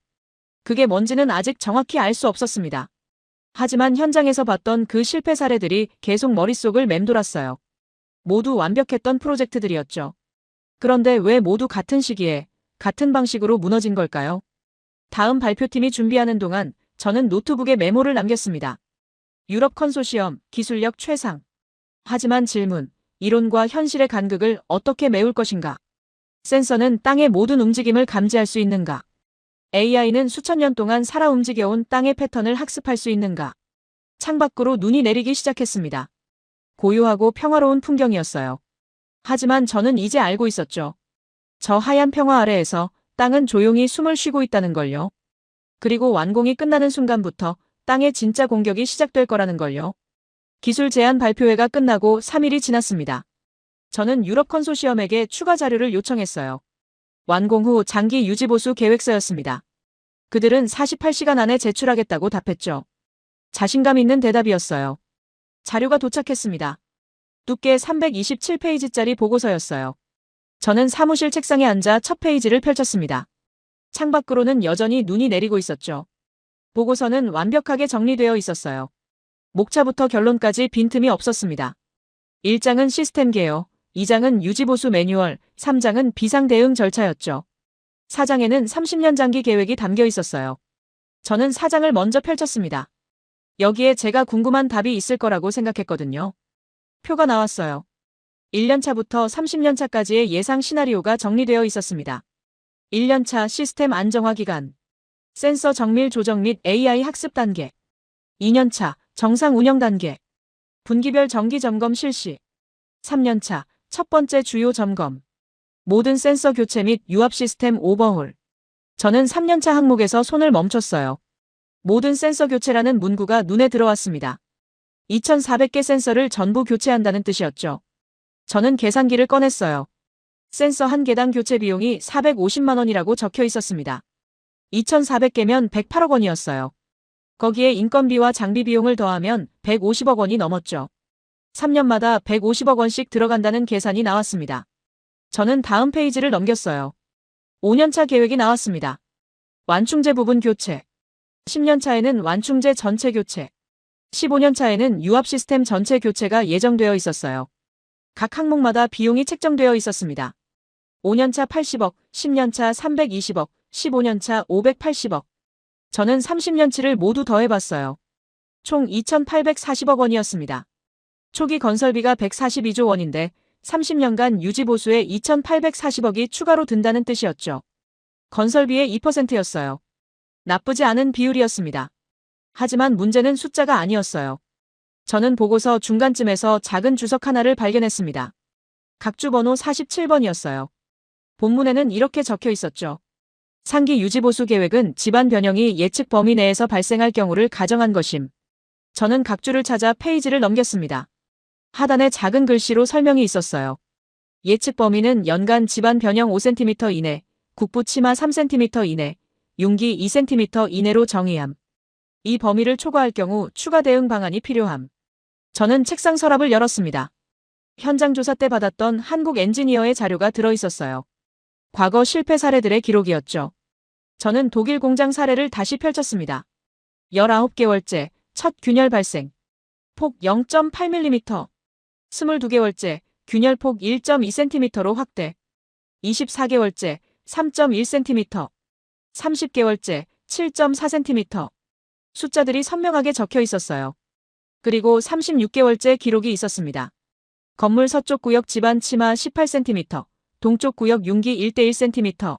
Speaker 1: 그게 뭔지는 아직 정확히 알 수 없었습니다. 하지만 현장에서 봤던 그 실패 사례들이 계속 머릿속을 맴돌았어요. 모두 완벽했던 프로젝트들이었죠. 그런데 왜 모두 같은 시기에, 같은 방식으로 무너진 걸까요? 다음 발표팀이 준비하는 동안 저는 노트북에 메모를 남겼습니다. 유럽 컨소시엄, 기술력 최상. 하지만 질문, 이론과 현실의 간극을 어떻게 메울 것인가? 센서는 땅의 모든 움직임을 감지할 수 있는가? AI는 수천 년 동안 살아 움직여온 땅의 패턴을 학습할 수 있는가? 창밖으로 눈이 내리기 시작했습니다. 고요하고 평화로운 풍경이었어요. 하지만 저는 이제 알고 있었죠. 저 하얀 평화 아래에서 땅은 조용히 숨을 쉬고 있다는 걸요. 그리고 완공이 끝나는 순간부터 땅의 진짜 공격이 시작될 거라는 걸요. 기술 제안 발표회가 끝나고 3일이 지났습니다. 저는 유럽 컨소시엄에게 추가 자료를 요청했어요. 완공 후 장기 유지 보수 계획서였습니다. 그들은 48시간 안에 제출하겠다고 답했죠. 자신감 있는 대답이었어요. 자료가 도착했습니다. 두께 327페이지짜리 보고서였어요. 저는 사무실 책상에 앉아 첫 페이지를 펼쳤습니다. 창밖으로는 여전히 눈이 내리고 있었죠. 보고서는 완벽하게 정리되어 있었어요. 목차부터 결론까지 빈틈이 없었습니다. 1장은 시스템 개요, 2장은 유지보수 매뉴얼, 3장은 비상 대응 절차였죠. 4장에는 30년 장기 계획이 담겨 있었어요. 저는 4장을 먼저 펼쳤습니다. 여기에 제가 궁금한 답이 있을 거라고 생각했거든요. 표가 나왔어요. 1년차부터 30년차까지의 예상 시나리오가 정리되어 있었습니다. 1년차 시스템 안정화 기간, 센서 정밀 조정 및 AI 학습 단계, 2년차 정상 운영 단계, 분기별 정기 점검 실시, 3년차 첫 번째 주요 점검, 모든 센서 교체 및 유압 시스템 오버홀. 저는 3년차 항목에서 손을 멈췄어요. 모든 센서 교체라는 문구가 눈에 들어왔습니다. 2,400개 센서를 전부 교체한다는 뜻이었죠. 저는 계산기를 꺼냈어요. 센서 한 개당 교체 비용이 450만 원이라고 적혀 있었습니다. 2,400개면 108억 원이었어요. 거기에 인건비와 장비 비용을 더하면 150억 원이 넘었죠. 3년마다 150억 원씩 들어간다는 계산이 나왔습니다. 저는 다음 페이지를 넘겼어요. 5년차 계획이 나왔습니다. 완충제 부분 교체. 10년차에는 완충제 전체 교체. 15년차에는 유압 시스템 전체 교체가 예정되어 있었어요. 각 항목마다 비용이 책정되어 있었습니다. 5년차 80억, 10년차 320억, 15년차 580억. 저는 30년치를 모두 더해봤어요. 총 2,840억 원이었습니다. 초기 건설비가 142조 원인데 30년간 유지보수에 2,840억이 추가로 든다는 뜻이었죠. 건설비의 2%였어요. 나쁘지 않은 비율이었습니다. 하지만 문제는 숫자가 아니었어요. 저는 보고서 중간쯤에서 작은 주석 하나를 발견했습니다. 각주 번호 47번이었어요. 본문에는 이렇게 적혀 있었죠. 상기 유지보수 계획은 집안 변형이 예측 범위 내에서 발생할 경우를 가정한 것임. 저는 각주를 찾아 페이지를 넘겼습니다. 하단에 작은 글씨로 설명이 있었어요. 예측 범위는 연간 집안 변형 5cm 이내, 국부 치마 3cm 이내, 융기 2cm 이내로 정의함. 이 범위를 초과할 경우 추가 대응 방안이 필요함. 저는 책상 서랍을 열었습니다. 현장 조사 때 받았던 한국 엔지니어의 자료가 들어있었어요. 과거 실패 사례들의 기록이었죠. 저는 독일 공장 사례를 다시 펼쳤습니다. 19개월째 첫 균열 발생. 폭 0.8mm. 22개월째 균열폭 1.2cm로 확대. 24개월째 3.1cm. 30개월째 7.4cm. 숫자들이 선명하게 적혀 있었어요. 그리고 36개월째 기록이 있었습니다. 건물 서쪽 구역 집안 치마 18cm, 동쪽 구역 융기 1:1cm.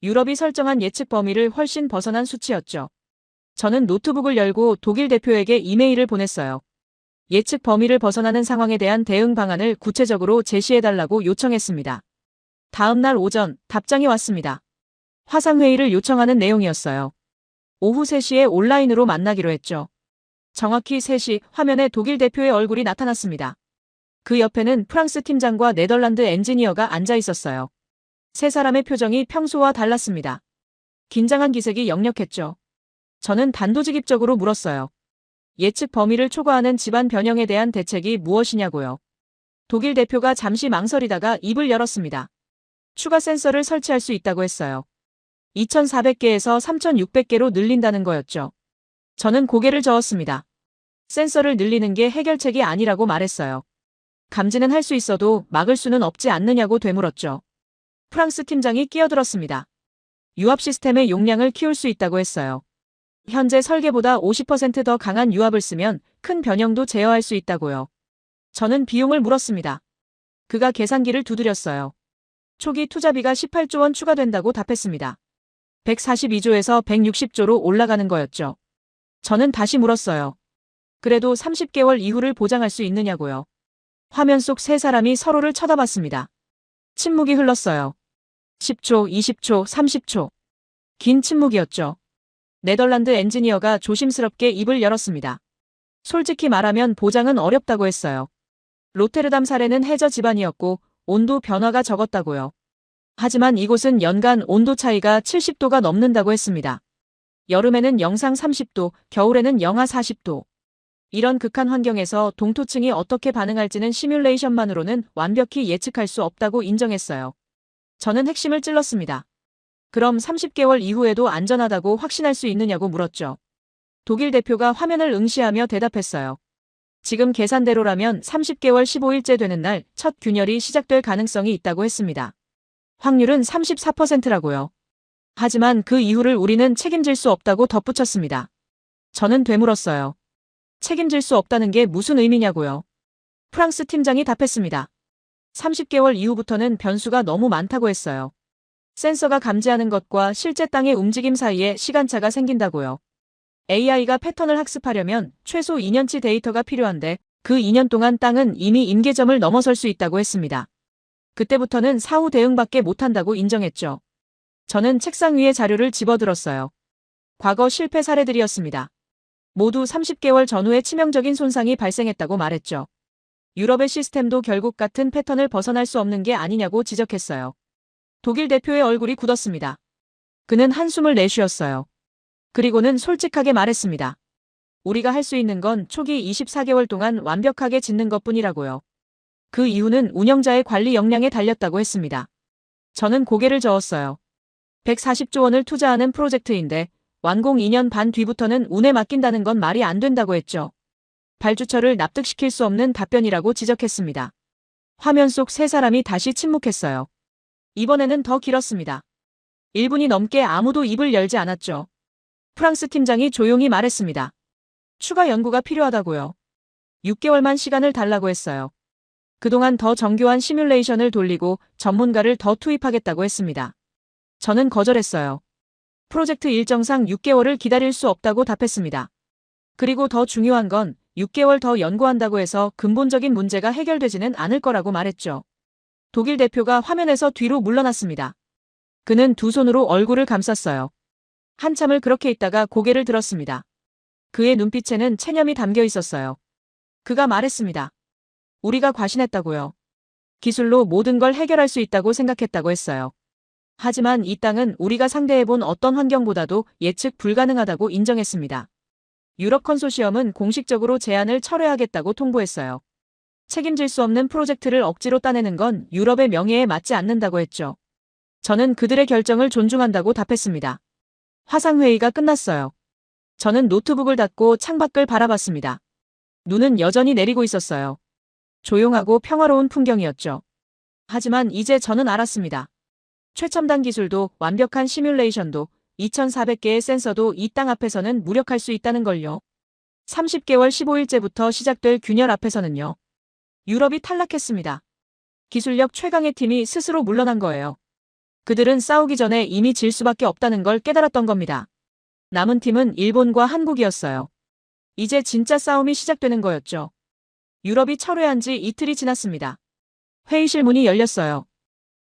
Speaker 1: 유럽이 설정한 예측 범위를 훨씬 벗어난 수치였죠. 저는 노트북을 열고 독일 대표에게 이메일을 보냈어요. 예측 범위를 벗어나는 상황에 대한 대응 방안을 구체적으로 제시해달라고 요청했습니다. 다음 날 오전 답장이 왔습니다. 화상회의를 요청하는 내용이었어요. 오후 3시에 온라인으로 만나기로 했죠. 정확히 3시 화면에 독일 대표의 얼굴이 나타났습니다. 그 옆에는 프랑스 팀장과 네덜란드 엔지니어가 앉아 있었어요. 세 사람의 표정이 평소와 달랐습니다. 긴장한 기색이 역력했죠. 저는 단도직입적으로 물었어요. 예측 범위를 초과하는 집안 변형에 대한 대책이 무엇이냐고요. 독일 대표가 잠시 망설이다가 입을 열었습니다. 추가 센서를 설치할 수 있다고 했어요. 2,400개에서 3,600개로 늘린다는 거였죠. 저는 고개를 저었습니다. 센서를 늘리는 게 해결책이 아니라고 말했어요. 감지는 할 수 있어도 막을 수는 없지 않느냐고 되물었죠. 프랑스 팀장이 끼어들었습니다. 유압 시스템의 용량을 키울 수 있다고 했어요. 현재 설계보다 50% 더 강한 유압을 쓰면 큰 변형도 제어할 수 있다고요. 저는 비용을 물었습니다. 그가 계산기를 두드렸어요. 초기 투자비가 18조 원 추가된다고 답했습니다. 142조에서 160조로 올라가는 거였죠. 저는 다시 물었어요. 그래도 30개월 이후를 보장할 수 있느냐고요. 화면 속 세 사람이 서로를 쳐다봤습니다. 침묵이 흘렀어요. 10초, 20초, 30초. 긴 침묵이었죠. 네덜란드 엔지니어가 조심스럽게 입을 열었습니다. 솔직히 말하면 보장은 어렵다고 했어요. 로테르담 사례는 해저 지반이었고 온도 변화가 적었다고요. 하지만 이곳은 연간 온도 차이가 70도가 넘는다고 했습니다. 여름에는 영상 30도, 겨울에는 영하 40도. 이런 극한 환경에서 동토층이 어떻게 반응할지는 시뮬레이션만으로는 완벽히 예측할 수 없다고 인정했어요. 저는 핵심을 찔렀습니다. 그럼 30개월 이후에도 안전하다고 확신할 수 있느냐고 물었죠. 독일 대표가 화면을 응시하며 대답했어요. 지금 계산대로라면 30개월 15일째 되는 날 첫 균열이 시작될 가능성이 있다고 했습니다. 확률은 34%라고요. 하지만 그 이후를 우리는 책임질 수 없다고 덧붙였습니다. 저는 되물었어요. 책임질 수 없다는 게 무슨 의미냐고요. 프랑스 팀장이 답했습니다. 30개월 이후부터는 변수가 너무 많다고 했어요. 센서가 감지하는 것과 실제 땅의 움직임 사이에 시간차가 생긴다고요. AI가 패턴을 학습하려면 최소 2년치 데이터가 필요한데 그 2년 동안 땅은 이미 임계점을 넘어설 수 있다고 했습니다. 그때부터는 사후 대응밖에 못한다고 인정했죠. 저는 책상 위에 자료를 집어들었어요. 과거 실패 사례들이었습니다. 모두 30개월 전후에 치명적인 손상이 발생했다고 말했죠. 유럽의 시스템도 결국 같은 패턴을 벗어날 수 없는 게 아니냐고 지적했어요. 독일 대표의 얼굴이 굳었습니다. 그는 한숨을 내쉬었어요. 그리고는 솔직하게 말했습니다. 우리가 할 수 있는 건 초기 24개월 동안 완벽하게 짓는 것뿐이라고요. 그 이유는 운영자의 관리 역량에 달렸다고 했습니다. 저는 고개를 저었어요. 140조 원을 투자하는 프로젝트인데 완공 2년 반 뒤부터는 운에 맡긴다는 건 말이 안 된다고 했죠. 발주처를 납득시킬 수 없는 답변이라고 지적했습니다. 화면 속 세 사람이 다시 침묵했어요. 이번에는 더 길었습니다. 1분이 넘게 아무도 입을 열지 않았죠. 프랑스 팀장이 조용히 말했습니다. 추가 연구가 필요하다고요. 6개월만 시간을 달라고 했어요. 그동안 더 정교한 시뮬레이션을 돌리고 전문가를 더 투입하겠다고 했습니다. 저는 거절했어요. 프로젝트 일정상 6개월을 기다릴 수 없다고 답했습니다. 그리고 더 중요한 건 6개월 더 연구한다고 해서 근본적인 문제가 해결되지는 않을 거라고 말했죠. 독일 대표가 화면에서 뒤로 물러났습니다. 그는 두 손으로 얼굴을 감쌌어요. 한참을 그렇게 있다가 고개를 들었습니다. 그의 눈빛에는 체념이 담겨 있었어요. 그가 말했습니다. 우리가 과신했다고요. 기술로 모든 걸 해결할 수 있다고 생각했다고 했어요. 하지만 이 땅은 우리가 상대해본 어떤 환경보다도 예측 불가능하다고 인정했습니다. 유럽 컨소시엄은 공식적으로 제안을 철회하겠다고 통보했어요. 책임질 수 없는 프로젝트를 억지로 따내는 건 유럽의 명예에 맞지 않는다고 했죠. 저는 그들의 결정을 존중한다고 답했습니다. 화상회의가 끝났어요. 저는 노트북을 닫고 창밖을 바라봤습니다. 눈은 여전히 내리고 있었어요. 조용하고 평화로운 풍경이었죠. 하지만 이제 저는 알았습니다. 최첨단 기술도 완벽한 시뮬레이션도 2400개의 센서도 이 땅 앞에서는 무력할 수 있다는 걸요. 30개월 15일째부터 시작될 균열 앞에서는요. 유럽이 탈락했습니다. 기술력 최강의 팀이 스스로 물러난 거예요. 그들은 싸우기 전에 이미 질 수밖에 없다는 걸 깨달았던 겁니다. 남은 팀은 일본과 한국이었어요. 이제 진짜 싸움이 시작되는 거였죠. 유럽이 철회한 지 이틀이 지났습니다. 회의실 문이 열렸어요.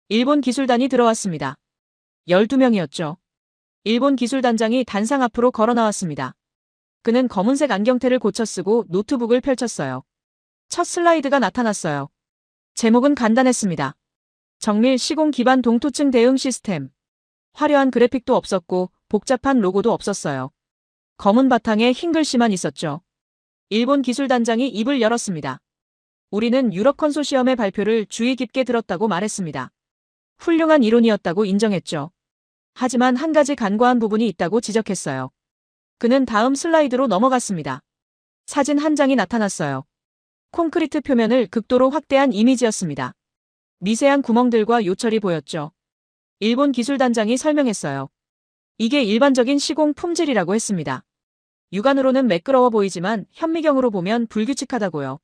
Speaker 1: 일본 기술단이 들어왔습니다. 12명이었죠. 일본 기술단장이 단상 앞으로 걸어 나왔습니다. 그는 검은색 안경테를 고쳐 쓰고 노트북을 펼쳤어요. 첫 슬라이드가 나타났어요. 제목은 간단했습니다. 정밀 시공 기반 동토층 대응 시스템. 화려한 그래픽도 없었고 복잡한 로고도 없었어요. 검은 바탕에 흰 글씨만 있었죠. 일본 기술단장이 입을 열었습니다. 우리는 유럽 컨소시엄의 발표를 주의 깊게 들었다고 말했습니다. 훌륭한 이론이었다고 인정했죠. 하지만 한 가지 간과한 부분이 있다고 지적했어요. 그는 다음 슬라이드로 넘어갔습니다. 사진 한 장이 나타났어요. 콘크리트 표면을 극도로 확대한 이미지였습니다. 미세한 구멍들과 요철이 보였죠. 일본 기술단장이 설명했어요. 이게 일반적인 시공 품질이라고 했습니다. 육안으로는 매끄러워 보이지만 현미경으로 보면 불규칙하다고요.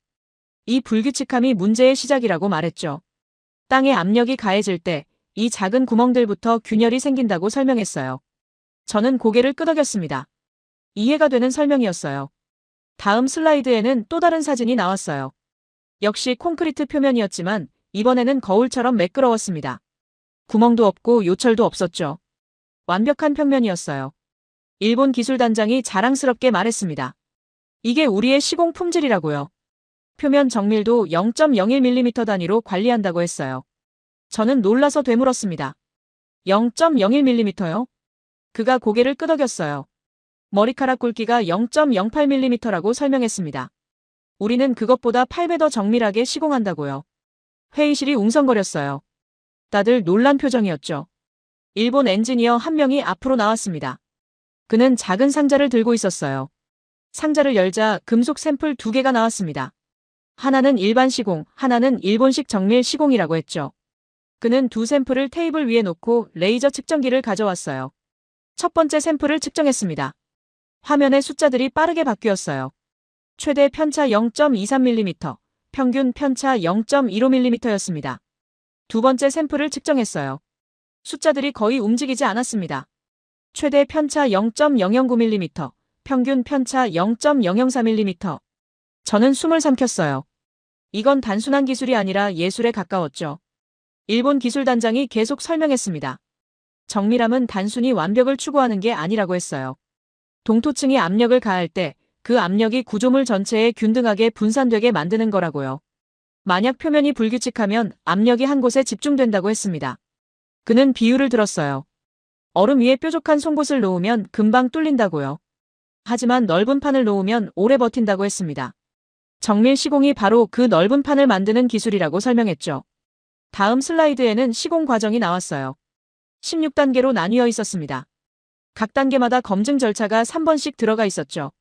Speaker 1: 이 불규칙함이 문제의 시작이라고 말했죠. 땅에 압력이 가해질 때 이 작은 구멍들부터 균열이 생긴다고 설명했어요. 저는 고개를 끄덕였습니다. 이해가 되는 설명이었어요. 다음 슬라이드에는 또 다른 사진이 나왔어요. 역시 콘크리트 표면이었지만 이번에는 거울처럼 매끄러웠습니다. 구멍도 없고 요철도 없었죠. 완벽한 평면이었어요. 일본 기술단장이 자랑스럽게 말했습니다. 이게 우리의 시공 품질이라고요. 표면 정밀도 0.01mm 단위로 관리한다고 했어요. 저는 놀라서 되물었습니다. 0.01mm요? 그가 고개를 끄덕였어요. 머리카락 굵기가 0.08mm라고 설명했습니다. 우리는 그것보다 8배 더 정밀하게 시공한다고요. 회의실이 웅성거렸어요. 다들 놀란 표정이었죠. 일본 엔지니어 한 명이 앞으로 나왔습니다. 그는 작은 상자를 들고 있었어요. 상자를 열자 금속 샘플 2개가 나왔습니다. 하나는 일반 시공, 하나는 일본식 정밀 시공이라고 했죠. 그는 두 샘플을 테이블 위에 놓고 레이저 측정기를 가져왔어요. 첫 번째 샘플을 측정했습니다. 화면의 숫자들이 빠르게 바뀌었어요. 최대 편차 0.23mm, 평균 편차 0.15mm였습니다. 두 번째 샘플을 측정했어요. 숫자들이 거의 움직이지 않았습니다. 최대 편차 0.009mm, 평균 편차 0.004mm. 저는 숨을 삼켰어요. 이건 단순한 기술이 아니라 예술에 가까웠죠. 일본 기술단장이 계속 설명했습니다. 정밀함은 단순히 완벽을 추구하는 게 아니라고 했어요. 동토층이 압력을 가할 때 그 압력이 구조물 전체에 균등하게 분산되게 만드는 거라고요. 만약 표면이 불규칙하면 압력이 한 곳에 집중된다고 했습니다. 그는 비유를 들었어요. 얼음 위에 뾰족한 송곳을 놓으면 금방 뚫린다고요. 하지만 넓은 판을 놓으면 오래 버틴다고 했습니다. 정밀 시공이 바로 그 넓은 판을 만드는 기술이라고 설명했죠. 다음 슬라이드에는 시공 과정이 나왔어요. 16단계로 나뉘어 있었습니다. 각 단계마다 검증 절차가 3번씩 들어가 있었죠.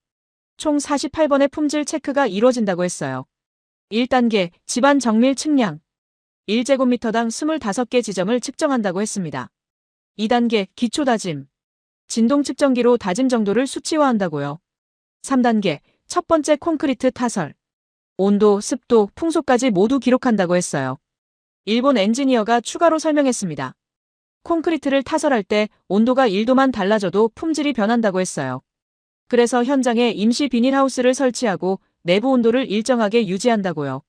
Speaker 1: 총 48번의 품질 체크가 이루어진다고 했어요. 1단계, 집안 정밀 측량. 1제곱미터당 25개 지점을 측정한다고 했습니다. 2단계, 기초 다짐. 진동 측정기로 다짐 정도를 수치화한다고요. 3단계, 첫 번째 콘크리트 타설. 온도, 습도, 풍속까지 모두 기록한다고 했어요. 일본 엔지니어가 추가로 설명했습니다. 콘크리트를 타설할 때 온도가 1도만 달라져도 품질이 변한다고 했어요. 그래서 현장에 임시 비닐하우스를 설치하고 내부 온도를 일정하게 유지한다고요.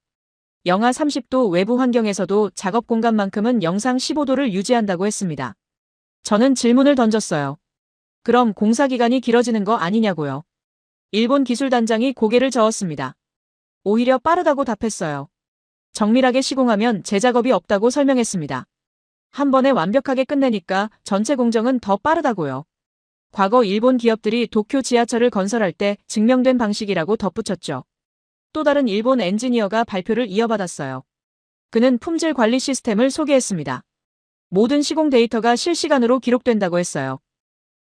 Speaker 1: 영하 30도 외부 환경에서도 작업 공간만큼은 영상 15도를 유지한다고 했습니다. 저는 질문을 던졌어요. 그럼 공사 기간이 길어지는 거 아니냐고요. 일본 기술단장이 고개를 저었습니다. 오히려 빠르다고 답했어요. 정밀하게 시공하면 재작업이 없다고 설명했습니다. 한 번에 완벽하게 끝내니까 전체 공정은 더 빠르다고요. 과거 일본 기업들이 도쿄 지하철을 건설할 때 증명된 방식이라고 덧붙였죠. 또 다른 일본 엔지니어가 발표를 이어받았어요. 그는 품질 관리 시스템을 소개했습니다. 모든 시공 데이터가 실시간으로 기록된다고 했어요.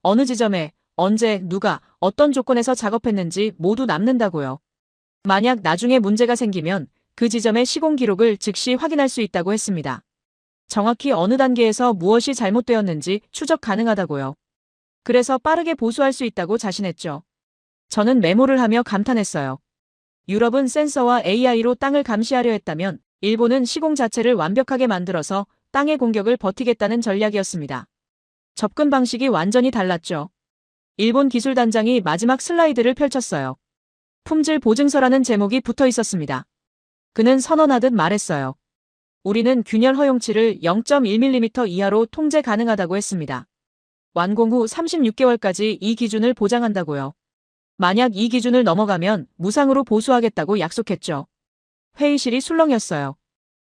Speaker 1: 어느 지점에, 언제, 누가, 어떤 조건에서 작업했는지 모두 남는다고요. 만약 나중에 문제가 생기면 그 지점의 시공 기록을 즉시 확인할 수 있다고 했습니다. 정확히 어느 단계에서 무엇이 잘못되었는지 추적 가능하다고요. 그래서 빠르게 보수할 수 있다고 자신했죠. 저는 메모를 하며 감탄했어요. 유럽은 센서와 AI로 땅을 감시하려 했다면 일본은 시공 자체를 완벽하게 만들어서 땅의 공격을 버티겠다는 전략이었습니다. 접근 방식이 완전히 달랐죠. 일본 기술단장이 마지막 슬라이드를 펼쳤어요. 품질 보증서라는 제목이 붙어 있었습니다. 그는 선언하듯 말했어요. 우리는 균열 허용치를 0.1mm 이하로 통제 가능하다고 했습니다. 완공 후 36개월까지 이 기준을 보장한다고요. 만약 이 기준을 넘어가면 무상으로 보수하겠다고 약속했죠. 회의실이 술렁였어요.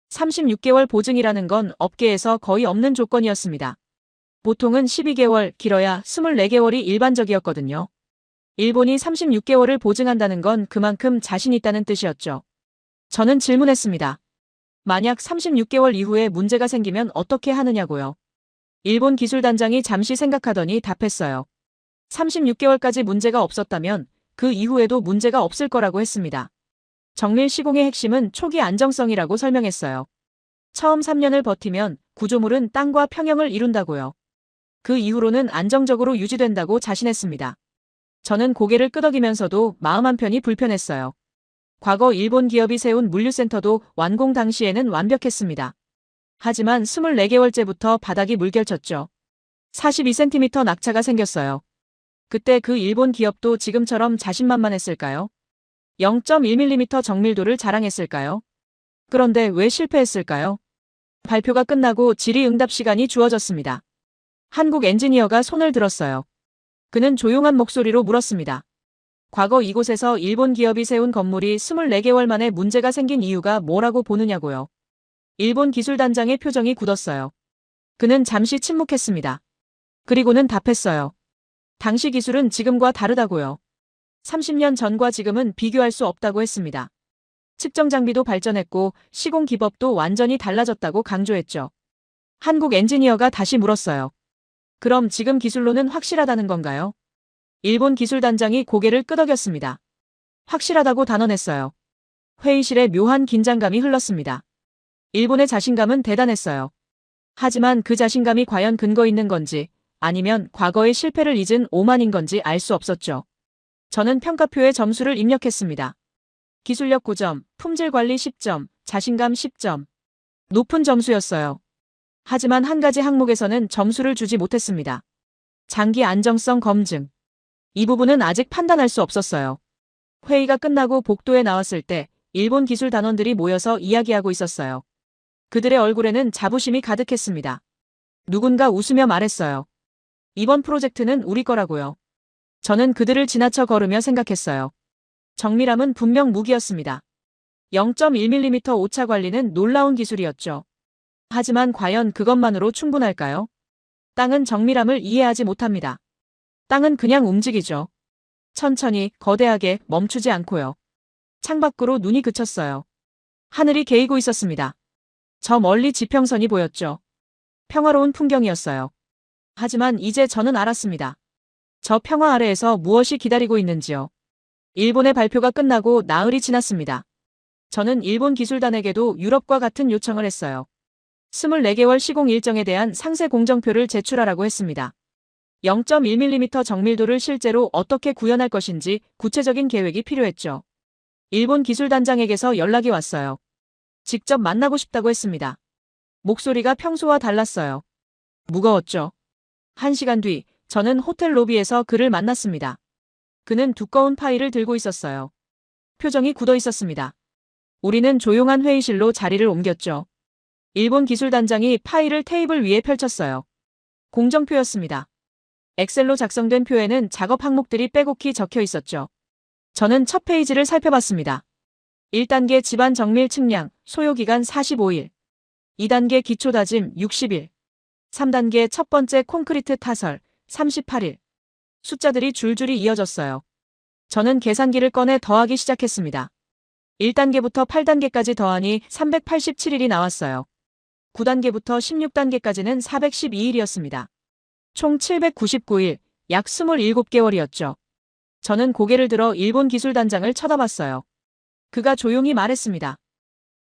Speaker 1: 36개월 보증이라는 건 업계에서 거의 없는 조건이었습니다. 보통은 12개월, 길어야 24개월이 일반적이었거든요. 일본이 36개월을 보증한다는 건 그만큼 자신 있다는 뜻이었죠. 저는 질문했습니다. 만약 36개월 이후에 문제가 생기면 어떻게 하느냐고요. 일본 기술단장이 잠시 생각하더니 답했어요. 36개월까지 문제가 없었다면 그 이후에도 문제가 없을 거라고 했습니다. 정밀 시공의 핵심은 초기 안정성이라고 설명했어요. 처음 3년을 버티면 구조물은 땅과 평형을 이룬다고요. 그 이후로는 안정적으로 유지된다고 자신했습니다. 저는 고개를 끄덕이면서도 마음 한편이 불편했어요. 과거 일본 기업이 세운 물류센터도 완공 당시에는 완벽했습니다. 하지만 24개월째부터 바닥이 물결쳤죠. 42cm 낙차가 생겼어요. 그때 그 일본 기업도 지금처럼 자신만만했을까요? 0.1mm 정밀도를 자랑했을까요? 그런데 왜 실패했을까요? 발표가 끝나고 질의응답 시간이 주어졌습니다. 한국 엔지니어가 손을 들었어요. 그는 조용한 목소리로 물었습니다. 과거 이곳에서 일본 기업이 세운 건물이 24개월 만에 문제가 생긴 이유가 뭐라고 보느냐고요. 일본 기술단장의 표정이 굳었어요. 그는 잠시 침묵했습니다. 그리고는 답했어요. 당시 기술은 지금과 다르다고요. 30년 전과 지금은 비교할 수 없다고 했습니다. 측정 장비도 발전했고 시공 기법도 완전히 달라졌다고 강조했죠. 한국 엔지니어가 다시 물었어요. 그럼 지금 기술로는 확실하다는 건가요? 일본 기술단장이 고개를 끄덕였습니다. 확실하다고 단언했어요. 회의실에 묘한 긴장감이 흘렀습니다. 일본의 자신감은 대단했어요. 하지만 그 자신감이 과연 근거 있는 건지 아니면 과거의 실패를 잊은 오만인 건지 알 수 없었죠. 저는 평가표에 점수를 입력했습니다. 기술력 9점, 품질관리 10점, 자신감 10점. 높은 점수였어요. 하지만 한 가지 항목에서는 점수를 주지 못했습니다. 장기 안정성 검증. 이 부분은 아직 판단할 수 없었어요. 회의가 끝나고 복도에 나왔을 때 일본 기술 단원들이 모여서 이야기하고 있었어요. 그들의 얼굴에는 자부심이 가득했습니다. 누군가 웃으며 말했어요. 이번 프로젝트는 우리 거라고요. 저는 그들을 지나쳐 걸으며 생각했어요. 정밀함은 분명 무기였습니다. 0.1mm 오차 관리는 놀라운 기술이었죠. 하지만 과연 그것만으로 충분할까요? 땅은 정밀함을 이해하지 못합니다. 땅은 그냥 움직이죠. 천천히, 거대하게, 멈추지 않고요. 창밖으로 눈이 그쳤어요. 하늘이 개이고 있었습니다. 저 멀리 지평선이 보였죠. 평화로운 풍경이었어요. 하지만 이제 저는 알았습니다. 저 평화 아래에서 무엇이 기다리고 있는지요. 일본의 발표가 끝나고 나흘이 지났습니다. 저는 일본 기술단에게도 유럽과 같은 요청을 했어요. 24개월 시공 일정에 대한 상세 공정표를 제출하라고 했습니다. 0.1mm 정밀도를 실제로 어떻게 구현할 것인지 구체적인 계획이 필요했죠. 일본 기술단장에게서 연락이 왔어요. 직접 만나고 싶다고 했습니다. 목소리가 평소와 달랐어요. 무거웠죠. 1시간 뒤 저는 호텔 로비에서 그를 만났습니다. 그는 두꺼운 파일을 들고 있었어요. 표정이 굳어 있었습니다. 우리는 조용한 회의실로 자리를 옮겼죠. 일본 기술단장이 파일을 테이블 위에 펼쳤어요. 공정표였습니다. 엑셀로 작성된 표에는 작업 항목들이 빼곡히 적혀 있었죠. 저는 첫 페이지를 살펴봤습니다. 1단계 집안 정밀 측량, 소요기간 45일. 2단계 기초 다짐 60일. 3단계 첫 번째 콘크리트 타설 38일. 숫자들이 줄줄이 이어졌어요. 저는 계산기를 꺼내 더하기 시작했습니다. 1단계부터 8단계까지 더하니 387일이 나왔어요. 9단계부터 16단계까지는 412일이었습니다. 총 799일, 약 27개월이었죠. 저는 고개를 들어 일본 기술단장을 쳐다봤어요. 그가 조용히 말했습니다.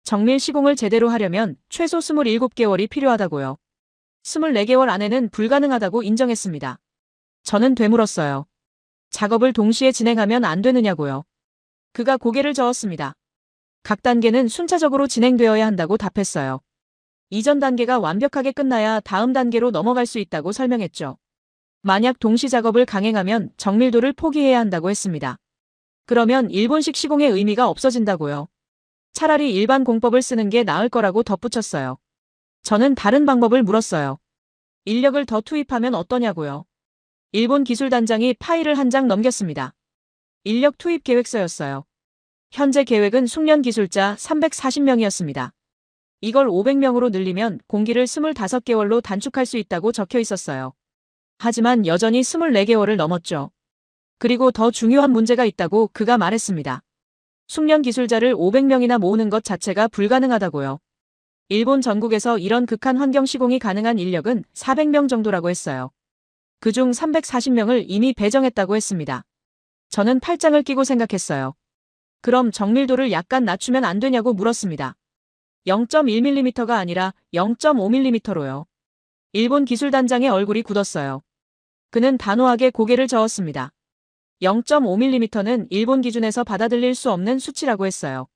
Speaker 1: 정밀 시공을 제대로 하려면 최소 27개월이 필요하다고요. 24개월 안에는 불가능하다고 인정했습니다. 저는 되물었어요. 작업을 동시에 진행하면 안 되느냐고요. 그가 고개를 저었습니다. 각 단계는 순차적으로 진행되어야 한다고 답했어요. 이전 단계가 완벽하게 끝나야 다음 단계로 넘어갈 수 있다고 설명했죠. 만약 동시 작업을 강행하면 정밀도를 포기해야 한다고 했습니다. 그러면 일본식 시공의 의미가 없어진다고요. 차라리 일반 공법을 쓰는 게 나을 거라고 덧붙였어요. 저는 다른 방법을 물었어요. 인력을 더 투입하면 어떠냐고요. 일본 기술단장이 파일을 한 장 넘겼습니다. 인력 투입 계획서였어요. 현재 계획은 숙련 기술자 340명이었습니다. 이걸 500명으로 늘리면 공기를 25개월로 단축할 수 있다고 적혀 있었어요. 하지만 여전히 24개월을 넘었죠. 그리고 더 중요한 문제가 있다고 그가 말했습니다. 숙련 기술자를 500명이나 모으는 것 자체가 불가능하다고요. 일본 전국에서 이런 극한 환경 시공이 가능한 인력은 400명 정도라고 했어요. 그중 340명을 이미 배정했다고 했습니다. 저는 팔짱을 끼고 생각했어요. 그럼 정밀도를 약간 낮추면 안 되냐고 물었습니다. 0.1mm가 아니라 0.5mm로요. 일본 기술단장의 얼굴이 굳었어요. 그는 단호하게 고개를 저었습니다. 0.5mm는 일본 기준에서 받아들일 수 없는 수치라고 했어요.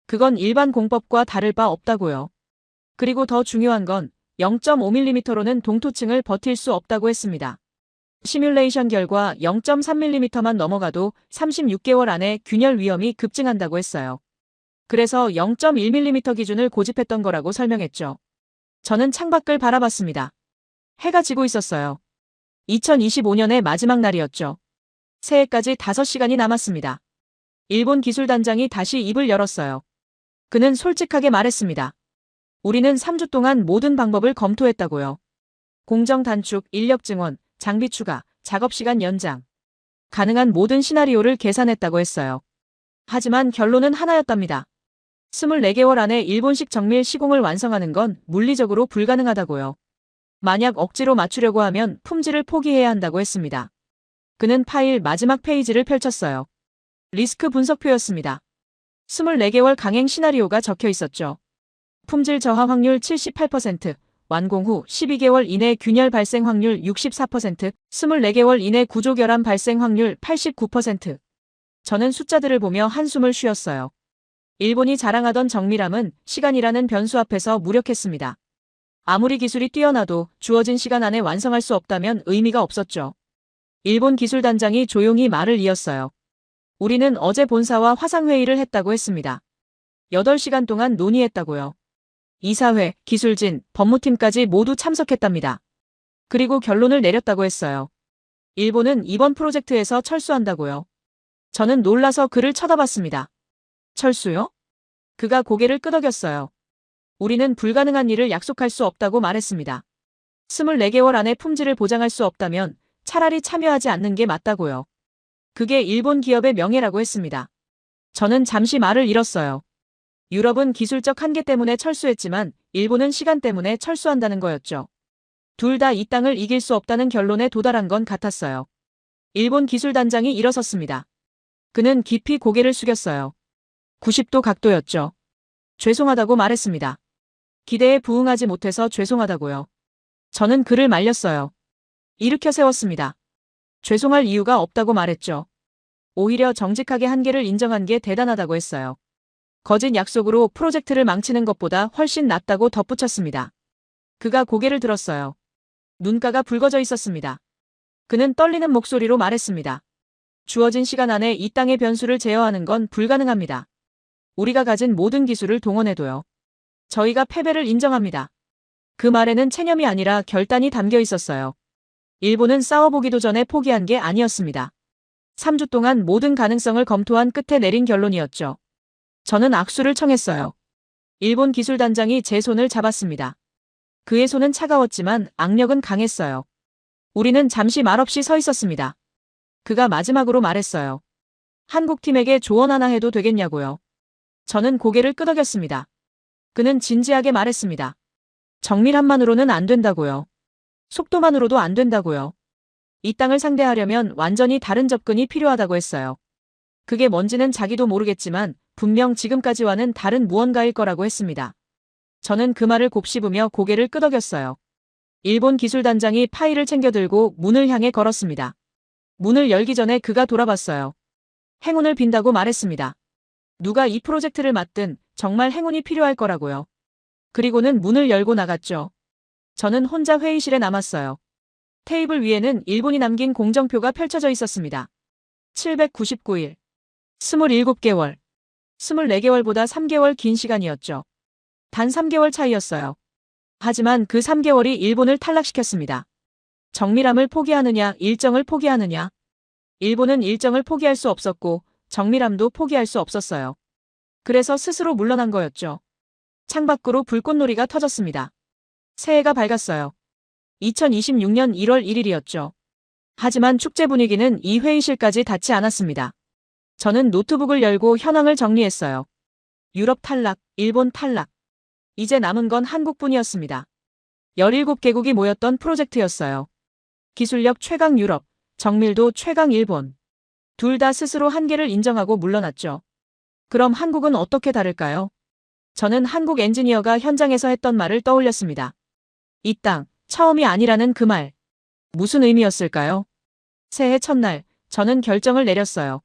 Speaker 1: 그건 일반 공법과 다를 바 없다고요. 그리고 더 중요한 건 0.5mm로는 동토층을 버틸 수 없다고 했습니다. 시뮬레이션 결과 0.3mm만 넘어가도 36개월 안에 균열 위험이 급증한다고 했어요. 그래서 0.1mm 기준을 고집했던 거라고 설명했죠. 저는 창밖을 바라봤습니다. 해가 지고 있었어요. 2025년의 마지막 날이었죠. 새해까지 5시간이 남았습니다. 일본 기술단장이 다시 입을 열었어요. 그는 솔직하게 말했습니다. 우리는 3주 동안 모든 방법을 검토했다고요. 공정 단축, 인력 증원, 장비 추가, 작업시간 연장. 가능한 모든 시나리오를 계산했다고 했어요. 하지만 결론은 하나였답니다. 24개월 안에 일본식 정밀 시공을 완성하는 건 물리적으로 불가능하다고요. 만약 억지로 맞추려고 하면 품질을 포기해야 한다고 했습니다. 그는 파일 마지막 페이지를 펼쳤어요. 리스크 분석표였습니다. 24개월 강행 시나리오가 적혀 있었죠. 품질 저하 확률 78%, 완공 후 12개월 이내 균열 발생 확률 64%, 24개월 이내 구조 결함 발생 확률 89%. 저는 숫자들을 보며 한숨을 쉬었어요. 일본이 자랑하던 정밀함은 시간이라는 변수 앞에서 무력했습니다. 아무리 기술이 뛰어나도 주어진 시간 안에 완성할 수 없다면 의미가 없었죠. 일본 기술단장이 조용히 말을 이었어요. 우리는 어제 본사와 화상회의를 했다고 했습니다. 8시간 동안 논의했다고요. 이사회, 기술진, 법무팀까지 모두 참석했답니다. 그리고 결론을 내렸다고 했어요. 일본은 이번 프로젝트에서 철수한다고요. 저는 놀라서 그를 쳐다봤습니다. 철수요? 그가 고개를 끄덕였어요. 우리는 불가능한 일을 약속할 수 없다고 말했습니다. 24개월 안에 품질을 보장할 수 없다면 차라리 참여하지 않는 게 맞다고요. 그게 일본 기업의 명예라고 했습니다. 저는 잠시 말을 잃었어요. 유럽은 기술적 한계 때문에 철수했지만 일본은 시간 때문에 철수한다는 거였죠. 둘 다 이 땅을 이길 수 없다는 결론에 도달한 건 같았어요. 일본 기술단장이 일어섰습니다. 그는 깊이 고개를 숙였어요. 90도 각도였죠. 죄송하다고 말했습니다. 기대에 부응하지 못해서 죄송하다고요. 저는 그를 말렸어요. 일으켜 세웠습니다. 죄송할 이유가 없다고 말했죠. 오히려 정직하게 한계를 인정한 게 대단하다고 했어요. 거짓 약속으로 프로젝트를 망치는 것보다 훨씬 낫다고 덧붙였습니다. 그가 고개를 들었어요. 눈가가 붉어져 있었습니다. 그는 떨리는 목소리로 말했습니다. 주어진 시간 안에 이 땅의 변수를 제어하는 건 불가능합니다. 우리가 가진 모든 기술을 동원해도요. 저희가 패배를 인정합니다. 그 말에는 체념이 아니라 결단이 담겨 있었어요. 일본은 싸워보기도 전에 포기한 게 아니었습니다. 3주 동안 모든 가능성을 검토한 끝에 내린 결론이었죠. 저는 악수를 청했어요. 일본 기술단장이 제 손을 잡았습니다. 그의 손은 차가웠지만 악력은 강했어요. 우리는 잠시 말없이 서 있었습니다. 그가 마지막으로 말했어요. 한국팀에게 조언 하나 해도 되겠냐고요. 저는 고개를 끄덕였습니다. 그는 진지하게 말했습니다. 정밀함만으로는 안 된다고요. 속도만으로도 안 된다고요. 이 땅을 상대하려면 완전히 다른 접근이 필요하다고 했어요. 그게 뭔지는 자기도 모르겠지만 분명 지금까지와는 다른 무언가일 거라고 했습니다. 저는 그 말을 곱씹으며 고개를 끄덕였어요. 일본 기술단장이 파일을 챙겨 들고 문을 향해 걸었습니다. 문을 열기 전에 그가 돌아봤어요. 행운을 빈다고 말했습니다. 누가 이 프로젝트를 맡든 정말 행운이 필요할 거라고요. 그리고는 문을 열고 나갔죠. 저는 혼자 회의실에 남았어요. 테이블 위에는 일본이 남긴 공정표가 펼쳐져 있었습니다. 799일, 27개월, 24개월보다 3개월 긴 시간이었죠. 단 3개월 차이였어요. 하지만 그 3개월이 일본을 탈락시켰습니다. 정밀함을 포기하느냐, 일정을 포기하느냐. 일본은 일정을 포기할 수 없었고 정밀함도 포기할 수 없었어요. 그래서 스스로 물러난 거였죠. 창밖으로 불꽃놀이가 터졌습니다. 새해가 밝았어요. 2026년 1월 1일이었죠. 하지만 축제 분위기는 이 회의실까지 닿지 않았습니다. 저는 노트북을 열고 현황을 정리했어요. 유럽 탈락, 일본 탈락. 이제 남은 건 한국뿐이었습니다. 17개국이 모였던 프로젝트였어요. 기술력 최강 유럽, 정밀도 최강 일본. 둘 다 스스로 한계를 인정하고 물러났죠. 그럼 한국은 어떻게 다를까요? 저는 한국 엔지니어가 현장에서 했던 말을 떠올렸습니다. 이 땅, 처음이 아니라는 그 말. 무슨 의미였을까요? 새해 첫날, 저는 결정을 내렸어요.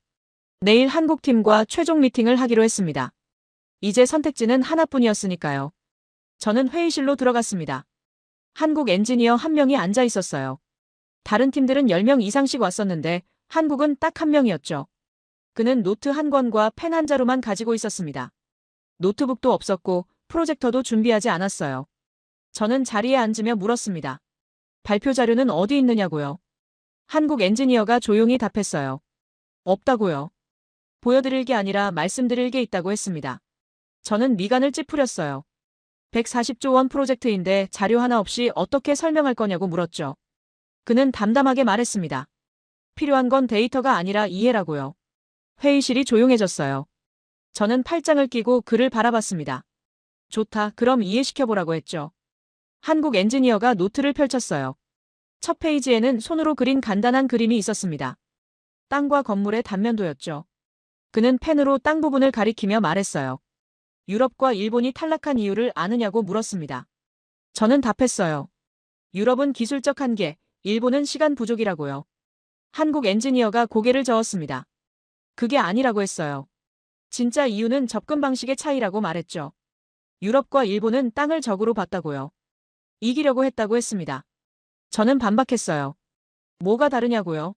Speaker 1: 내일 한국팀과 최종 미팅을 하기로 했습니다. 이제 선택지는 하나뿐이었으니까요. 저는 회의실로 들어갔습니다. 한국 엔지니어 한 명이 앉아 있었어요. 다른 팀들은 10명 이상씩 왔었는데 한국은 딱 한 명이었죠. 그는 노트 한 권과 펜 한 자루만 가지고 있었습니다. 노트북도 없었고 프로젝터도 준비하지 않았어요. 저는 자리에 앉으며 물었습니다. 발표 자료는 어디 있느냐고요? 한국 엔지니어가 조용히 답했어요. 없다고요. 보여드릴 게 아니라 말씀드릴 게 있다고 했습니다. 저는 미간을 찌푸렸어요. 140조 원 프로젝트인데 자료 하나 없이 어떻게 설명할 거냐고 물었죠. 그는 담담하게 말했습니다. 필요한 건 데이터가 아니라 이해라고요. 회의실이 조용해졌어요. 저는 팔짱을 끼고 그를 바라봤습니다. 좋다, 그럼 이해시켜보라고 했죠. 한국 엔지니어가 노트를 펼쳤어요. 첫 페이지에는 손으로 그린 간단한 그림이 있었습니다. 땅과 건물의 단면도였죠. 그는 펜으로 땅 부분을 가리키며 말했어요. 유럽과 일본이 탈락한 이유를 아느냐고 물었습니다. 저는 답했어요. 유럽은 기술적 한계, 일본은 시간 부족이라고요. 한국 엔지니어가 고개를 저었습니다. 그게 아니라고 했어요. 진짜 이유는 접근 방식의 차이라고 말했죠. 유럽과 일본은 땅을 적으로 봤다고요. 이기려고 했다고 했습니다. 저는 반박했어요. 뭐가 다르냐고요?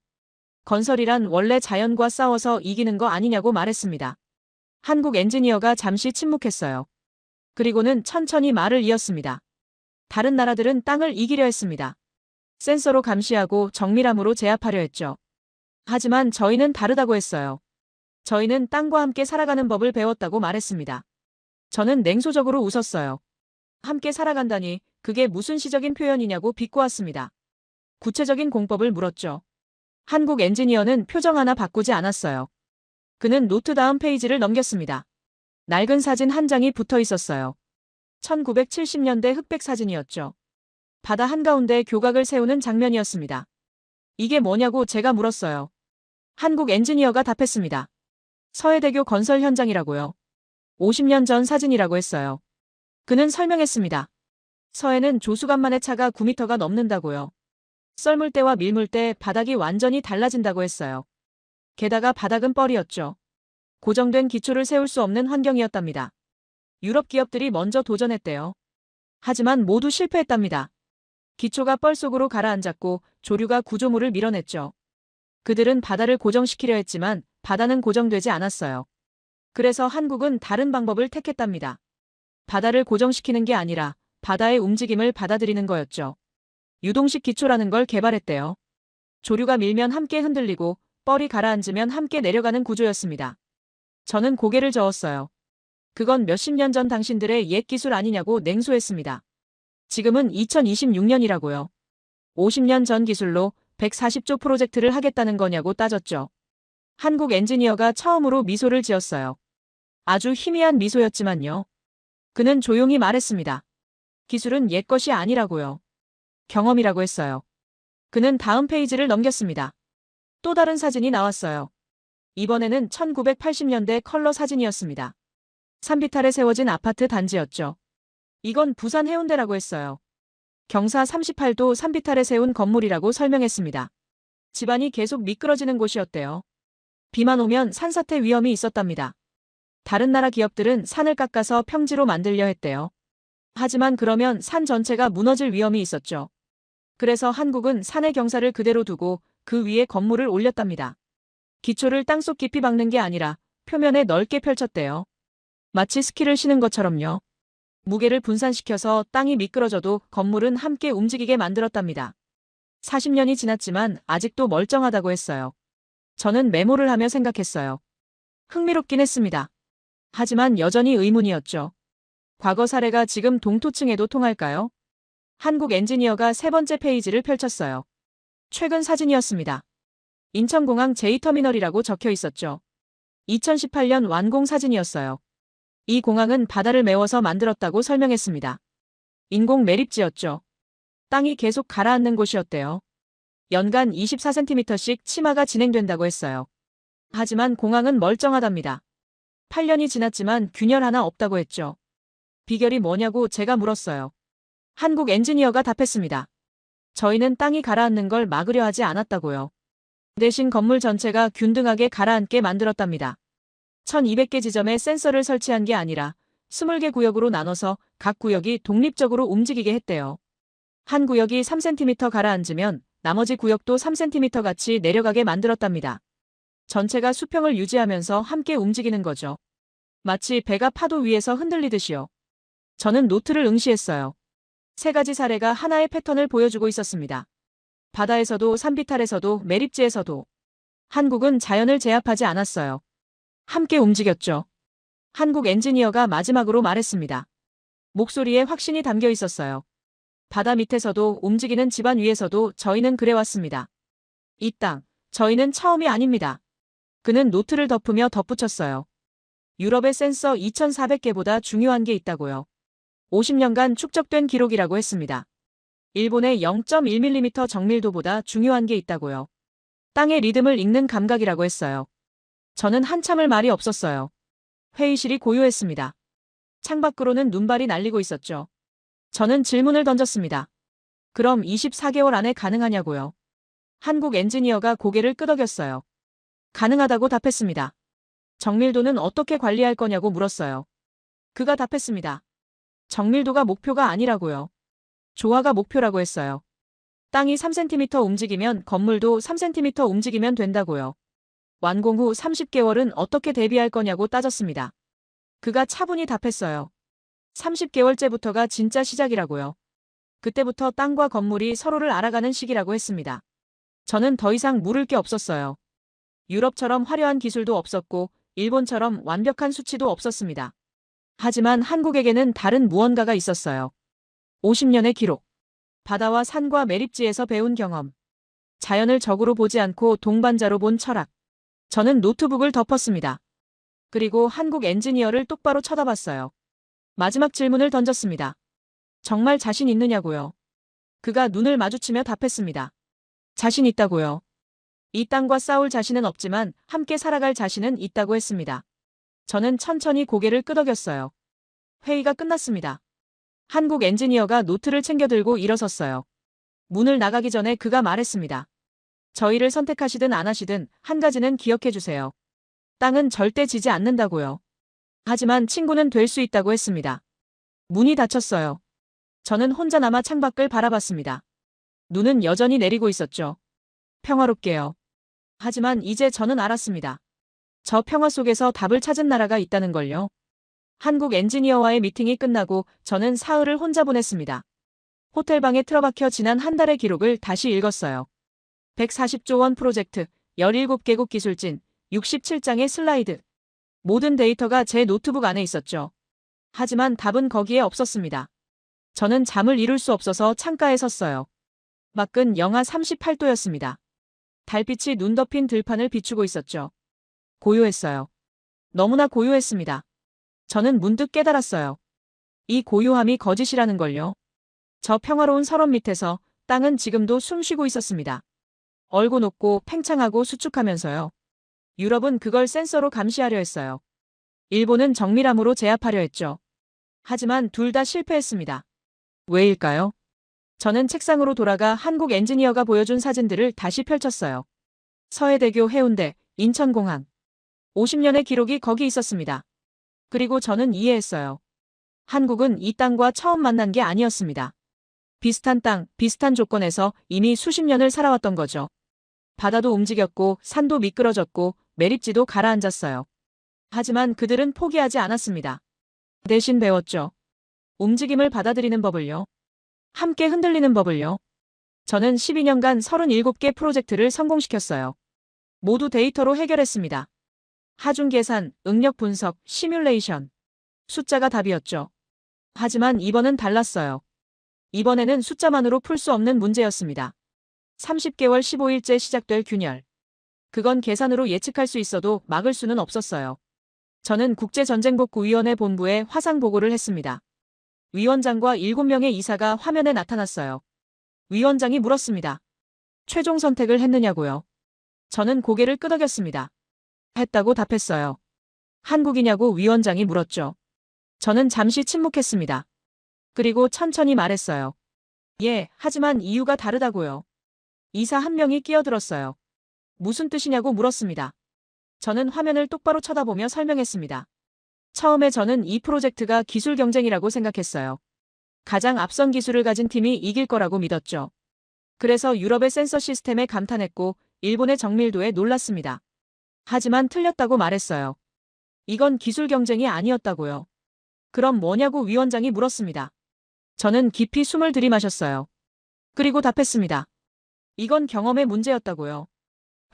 Speaker 1: 건설이란 원래 자연과 싸워서 이기는 거 아니냐고 말했습니다. 한국 엔지니어가 잠시 침묵했어요. 그리고는 천천히 말을 이었습니다. 다른 나라들은 땅을 이기려 했습니다. 센서로 감시하고 정밀함으로 제압하려 했죠. 하지만 저희는 다르다고 했어요. 저희는 땅과 함께 살아가는 법을 배웠다고 말했습니다. 저는 냉소적으로 웃었어요. 함께 살아간다니 그게 무슨 시적인 표현이냐고 비꼬았습니다. 구체적인 공법을 물었죠. 한국 엔지니어는 표정 하나 바꾸지 않았어요. 그는 노트 다음 페이지를 넘겼습니다. 낡은 사진 한 장이 붙어 있었어요. 1970년대 흑백 사진이었죠. 바다 한가운데 교각을 세우는 장면이었습니다. 이게 뭐냐고 제가 물었어요. 한국 엔지니어가 답했습니다. 서해대교 건설 현장이라고요. 50년 전 사진이라고 했어요. 그는 설명했습니다. 서해는 조수간만의 차가 9m가 넘는다고요. 썰물 때와 밀물 때 바닥이 완전히 달라진다고 했어요. 게다가 바닥은 뻘이었죠. 고정된 기초를 세울 수 없는 환경이었답니다. 유럽 기업들이 먼저 도전했대요. 하지만 모두 실패했답니다. 기초가 뻘 속으로 가라앉았고 조류가 구조물을 밀어냈죠. 그들은 바다를 고정시키려 했지만 바다는 고정되지 않았어요. 그래서 한국은 다른 방법을 택했답니다. 바다를 고정시키는 게 아니라 바다의 움직임을 받아들이는 거였죠. 유동식 기초라는 걸 개발했대요. 조류가 밀면 함께 흔들리고 뻘이 가라앉으면 함께 내려가는 구조였습니다. 저는 고개를 저었어요. 그건 몇십 년 전 당신들의 옛 기술 아니냐고 냉소했습니다. 지금은 2026년이라고요. 50년 전 기술로 140조 프로젝트를 하겠다는 거냐고 따졌죠. 한국 엔지니어가 처음으로 미소를 지었어요. 아주 희미한 미소였지만요. 그는 조용히 말했습니다. 기술은 옛 것이 아니라고요. 경험이라고 했어요. 그는 다음 페이지를 넘겼습니다. 또 다른 사진이 나왔어요. 이번에는 1980년대 컬러 사진이었습니다. 산비탈에 세워진 아파트 단지였죠. 이건 부산 해운대라고 했어요. 경사 38도 산비탈에 세운 건물이라고 설명했습니다. 집안이 계속 미끄러지는 곳이었대요. 비만 오면 산사태 위험이 있었답니다. 다른 나라 기업들은 산을 깎아서 평지로 만들려 했대요. 하지만 그러면 산 전체가 무너질 위험이 있었죠. 그래서 한국은 산의 경사를 그대로 두고 그 위에 건물을 올렸답니다. 기초를 땅속 깊이 박는 게 아니라 표면에 넓게 펼쳤대요. 마치 스키를 쉬는 것처럼요. 무게를 분산시켜서 땅이 미끄러져도 건물은 함께 움직이게 만들었답니다. 40년이 지났지만 아직도 멀쩡하다고 했어요. 저는 메모를 하며 생각했어요. 흥미롭긴 했습니다. 하지만 여전히 의문이었죠. 과거 사례가 지금 동토층에도 통할까요? 한국 엔지니어가 세 번째 페이지를 펼쳤어요. 최근 사진이었습니다. 인천공항 J터미널이라고 적혀 있었죠. 2018년 완공 사진이었어요. 이 공항은 바다를 메워서 만들었다고 설명했습니다. 인공 매립지였죠. 땅이 계속 가라앉는 곳이었대요. 연간 24cm씩 침하가 진행된다고 했어요. 하지만 공항은 멀쩡하답니다. 8년이 지났지만 균열 하나 없다고 했죠. 비결이 뭐냐고 제가 물었어요. 한국 엔지니어가 답했습니다. 저희는 땅이 가라앉는 걸 막으려 하지 않았다고요. 대신 건물 전체가 균등하게 가라앉게 만들었답니다. 1200개 지점에 센서를 설치한 게 아니라 20개 구역으로 나눠서 각 구역이 독립적으로 움직이게 했대요. 한 구역이 3cm 가라앉으면 나머지 구역도 3cm 같이 내려가게 만들었답니다. 전체가 수평을 유지하면서 함께 움직이는 거죠. 마치 배가 파도 위에서 흔들리듯이요. 저는 노트를 응시했어요. 세 가지 사례가 하나의 패턴을 보여주고 있었습니다. 바다에서도 산비탈에서도 매립지에서도. 한국은 자연을 제압하지 않았어요. 함께 움직였죠. 한국 엔지니어가 마지막으로 말했습니다. 목소리에 확신이 담겨 있었어요. 바다 밑에서도 움직이는 집안 위에서도 저희는 그래왔습니다. 이 땅, 저희는 처음이 아닙니다. 그는 노트를 덮으며 덧붙였어요. 유럽의 센서 2,400개보다 중요한 게 있다고요. 50년간 축적된 기록이라고 했습니다. 일본의 0.1mm 정밀도보다 중요한 게 있다고요. 땅의 리듬을 읽는 감각이라고 했어요. 저는 한참을 말이 없었어요. 회의실이 고요했습니다. 창밖으로는 눈발이 날리고 있었죠. 저는 질문을 던졌습니다. 그럼 24개월 안에 가능하냐고요? 한국 엔지니어가 고개를 끄덕였어요. 가능하다고 답했습니다. 정밀도는 어떻게 관리할 거냐고 물었어요. 그가 답했습니다. 정밀도가 목표가 아니라고요. 조화가 목표라고 했어요. 땅이 3cm 움직이면 건물도 3cm 움직이면 된다고요. 완공 후 30개월은 어떻게 대비할 거냐고 따졌습니다. 그가 차분히 답했어요. 30개월째부터가 진짜 시작이라고요. 그때부터 땅과 건물이 서로를 알아가는 시기라고 했습니다. 저는 더 이상 물을 게 없었어요. 유럽처럼 화려한 기술도 없었고 일본처럼 완벽한 수치도 없었습니다. 하지만 한국에게는 다른 무언가가 있었어요. 50년의 기록. 바다와 산과 매립지에서 배운 경험. 자연을 적으로 보지 않고 동반자로 본 철학. 저는 노트북을 덮었습니다. 그리고 한국 엔지니어를 똑바로 쳐다봤어요. 마지막 질문을 던졌습니다. 정말 자신 있느냐고요? 그가 눈을 마주치며 답했습니다. 자신 있다고요. 이 땅과 싸울 자신은 없지만 함께 살아갈 자신은 있다고 했습니다. 저는 천천히 고개를 끄덕였어요. 회의가 끝났습니다. 한국 엔지니어가 노트를 챙겨 들고 일어섰어요. 문을 나가기 전에 그가 말했습니다. 저희를 선택하시든 안 하시든 한 가지는 기억해 주세요. 땅은 절대 지지 않는다고요. 하지만 친구는 될 수 있다고 했습니다. 문이 닫혔어요. 저는 혼자 남아 창밖을 바라봤습니다. 눈은 여전히 내리고 있었죠. 평화롭게요. 하지만 이제 저는 알았습니다. 저 평화 속에서 답을 찾은 나라가 있다는 걸요. 한국 엔지니어와의 미팅이 끝나고 저는 사흘을 혼자 보냈습니다. 호텔방에 틀어박혀 지난 한 달의 기록을 다시 읽었어요. 140조 원 프로젝트, 17개국 기술진, 67장의 슬라이드. 모든 데이터가 제 노트북 안에 있었죠. 하지만 답은 거기에 없었습니다. 저는 잠을 이룰 수 없어서 창가에 섰어요. 밖은 영하 38도였습니다. 달빛이 눈 덮인 들판을 비추고 있었죠. 고요했어요. 너무나 고요했습니다. 저는 문득 깨달았어요. 이 고요함이 거짓이라는 걸요. 저 평화로운 설원 밑에서 땅은 지금도 숨 쉬고 있었습니다. 얼고 높고 팽창하고 수축하면서요. 유럽은 그걸 센서로 감시하려 했어요. 일본은 정밀함으로 제압하려 했죠. 하지만 둘 다 실패했습니다. 왜일까요? 저는 책상으로 돌아가 한국 엔지니어가 보여준 사진들을 다시 펼쳤어요. 서해대교 해운대, 인천공항. 50년의 기록이 거기 있었습니다. 그리고 저는 이해했어요. 한국은 이 땅과 처음 만난 게 아니었습니다. 비슷한 땅, 비슷한 조건에서 이미 수십 년을 살아왔던 거죠. 바다도 움직였고 산도 미끄러졌고 매립지도 가라앉았어요. 하지만 그들은 포기하지 않았습니다. 대신 배웠죠. 움직임을 받아들이는 법을요. 함께 흔들리는 법을요. 저는 12년간 37개 프로젝트를 성공시켰어요. 모두 데이터로 해결했습니다. 하중 계산, 응력 분석, 시뮬레이션. 숫자가 답이었죠. 하지만 이번은 달랐어요. 이번에는 숫자만으로 풀 수 없는 문제였습니다. 30개월 15일째 시작될 균열. 그건 계산으로 예측할 수 있어도 막을 수는 없었어요. 저는 국제전쟁복구위원회 본부에 화상 보고를 했습니다. 위원장과 7명의 이사가 화면에 나타났어요. 위원장이 물었습니다. 최종 선택을 했느냐고요. 저는 고개를 끄덕였습니다. 했다고 답했어요. 한국이냐고 위원장이 물었죠. 저는 잠시 침묵했습니다. 그리고 천천히 말했어요. 예, 하지만 이유가 다르다고요. 이사 한 명이 끼어들었어요. 무슨 뜻이냐고 물었습니다. 저는 화면을 똑바로 쳐다보며 설명했습니다. 처음에 저는 이 프로젝트가 기술 경쟁이라고 생각했어요. 가장 앞선 기술을 가진 팀이 이길 거라고 믿었죠. 그래서 유럽의 센서 시스템에 감탄했고 일본의 정밀도에 놀랐습니다. 하지만 틀렸다고 말했어요. 이건 기술 경쟁이 아니었다고요. 그럼 뭐냐고 위원장이 물었습니다. 저는 깊이 숨을 들이마셨어요. 그리고 답했습니다. 이건 경험의 문제였다고요.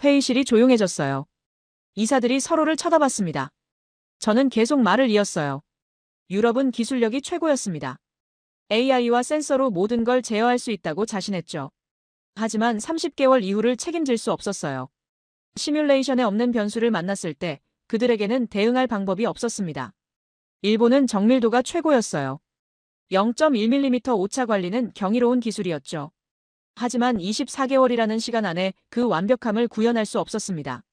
Speaker 1: 회의실이 조용해졌어요. 이사들이 서로를 쳐다봤습니다. 저는 계속 말을 이었어요. 유럽은 기술력이 최고였습니다. AI와 센서로 모든 걸 제어할 수 있다고 자신했죠. 하지만 30개월 이후를 책임질 수 없었어요. 시뮬레이션에 없는 변수를 만났을 때 그들에게는 대응할 방법이 없었습니다. 일본은 정밀도가 최고였어요. 0.1mm 오차 관리는 경이로운 기술이었죠. 하지만 24개월이라는 시간 안에 그 완벽함을 구현할 수 없었습니다.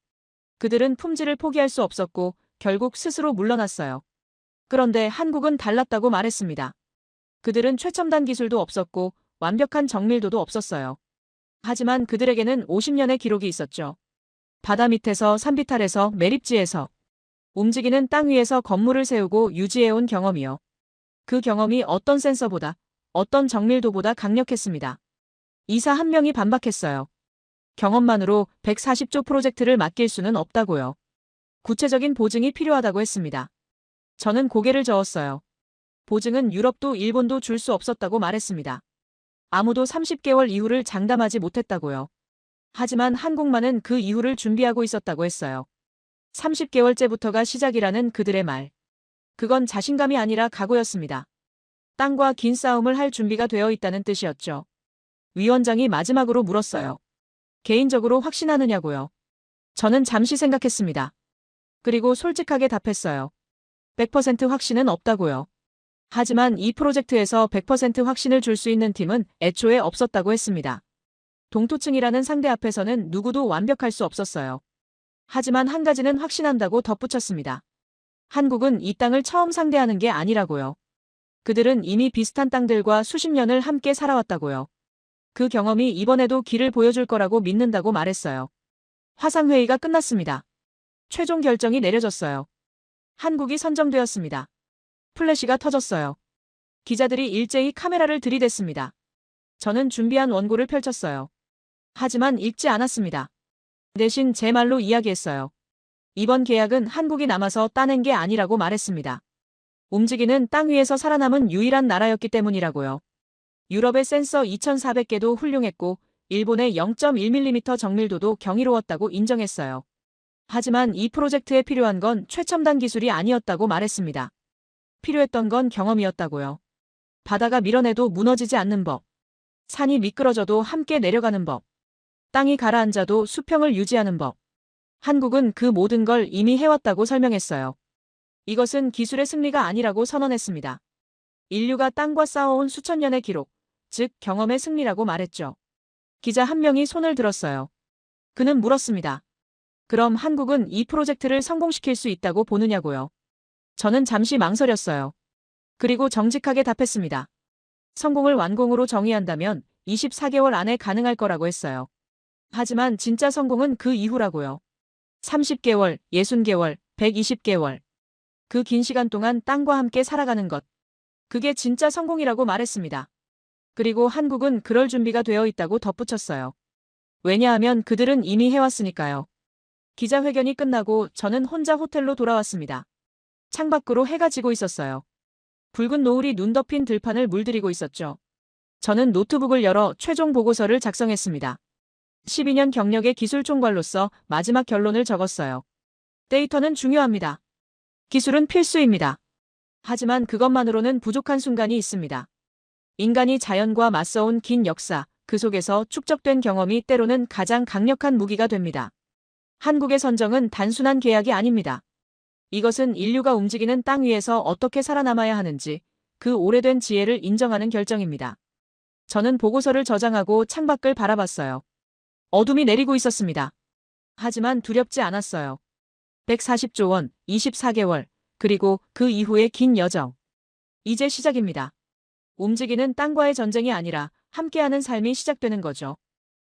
Speaker 1: 그들은 품질을 포기할 수 없었고 결국 스스로 물러났어요. 그런데 한국은 달랐다고 말했습니다. 그들은 최첨단 기술도 없었고 완벽한 정밀도도 없었어요. 하지만 그들에게는 50년의 기록이 있었죠. 바다 밑에서 산비탈에서 매립지에서 움직이는 땅 위에서 건물을 세우고 유지해온 경험이요. 그 경험이 어떤 센서보다, 어떤 정밀도보다 강력했습니다. 이사 한 명이 반박했어요. 경험만으로 140조 프로젝트를 맡길 수는 없다고요. 구체적인 보증이 필요하다고 했습니다. 저는 고개를 저었어요. 보증은 유럽도 일본도 줄 수 없었다고 말했습니다. 아무도 30개월 이후를 장담하지 못했다고요. 하지만 한국만은 그 이후를 준비하고 있었다고 했어요. 30개월째부터가 시작이라는 그들의 말. 그건 자신감이 아니라 각오였습니다. 땅과 긴 싸움을 할 준비가 되어 있다는 뜻이었죠. 위원장이 마지막으로 물었어요. 개인적으로 확신하느냐고요. 저는 잠시 생각했습니다. 그리고 솔직하게 답했어요. 100% 확신은 없다고요. 하지만 이 프로젝트에서 100% 확신을 줄 수 있는 팀은 애초에 없었다고 했습니다. 동토층이라는 상대 앞에서는 누구도 완벽할 수 없었어요. 하지만 한 가지는 확신한다고 덧붙였습니다. 한국은 이 땅을 처음 상대하는 게 아니라고요. 그들은 이미 비슷한 땅들과 수십 년을 함께 살아왔다고요. 그 경험이 이번에도 길을 보여줄 거라고 믿는다고 말했어요. 화상회의가 끝났습니다. 최종 결정이 내려졌어요. 한국이 선정되었습니다. 플래시가 터졌어요. 기자들이 일제히 카메라를 들이댔습니다. 저는 준비한 원고를 펼쳤어요. 하지만 읽지 않았습니다. 대신 제 말로 이야기했어요. 이번 계약은 한국이 남아서 따낸 게 아니라고 말했습니다. 움직이는 땅 위에서 살아남은 유일한 나라였기 때문이라고요. 유럽의 센서 2,400개도 훌륭했고 일본의 0.1mm 정밀도도 경이로웠다고 인정했어요. 하지만 이 프로젝트에 필요한 건 최첨단 기술이 아니었다고 말했습니다. 필요했던 건 경험이었다고요. 바다가 밀어내도 무너지지 않는 법. 산이 미끄러져도 함께 내려가는 법. 땅이 가라앉아도 수평을 유지하는 법. 한국은 그 모든 걸 이미 해왔다고 설명했어요. 이것은 기술의 승리가 아니라고 선언했습니다. 인류가 땅과 싸워온 수천 년의 기록, 즉 경험의 승리라고 말했죠. 기자 한 명이 손을 들었어요. 그는 물었습니다. 그럼 한국은 이 프로젝트를 성공시킬 수 있다고 보느냐고요. 저는 잠시 망설였어요. 그리고 정직하게 답했습니다. 성공을 완공으로 정의한다면 24개월 안에 가능할 거라고 했어요. 하지만 진짜 성공은 그 이후라고요. 30개월, 60개월, 120개월. 그 긴 시간 동안 땅과 함께 살아가는 것. 그게 진짜 성공이라고 말했습니다. 그리고 한국은 그럴 준비가 되어 있다고 덧붙였어요. 왜냐하면 그들은 이미 해왔으니까요. 기자회견이 끝나고 저는 혼자 호텔로 돌아왔습니다. 창밖으로 해가 지고 있었어요. 붉은 노을이 눈 덮인 들판을 물들이고 있었죠. 저는 노트북을 열어 최종 보고서를 작성했습니다. 12년 경력의 기술 총괄로서 마지막 결론을 적었어요. 데이터는 중요합니다. 기술은 필수입니다. 하지만 그것만으로는 부족한 순간이 있습니다. 인간이 자연과 맞서온 긴 역사, 그 속에서 축적된 경험이 때로는 가장 강력한 무기가 됩니다. 한국의 선정은 단순한 계약이 아닙니다. 이것은 인류가 움직이는 땅 위에서 어떻게 살아남아야 하는지 그 오래된 지혜를 인정하는 결정입니다. 저는 보고서를 저장하고 창밖을 바라봤어요. 어둠이 내리고 있었습니다. 하지만 두렵지 않았어요. 140조 원, 24개월, 그리고 그 이후의 긴 여정. 이제 시작입니다. 움직이는 땅과의 전쟁이 아니라 함께하는 삶이 시작되는 거죠.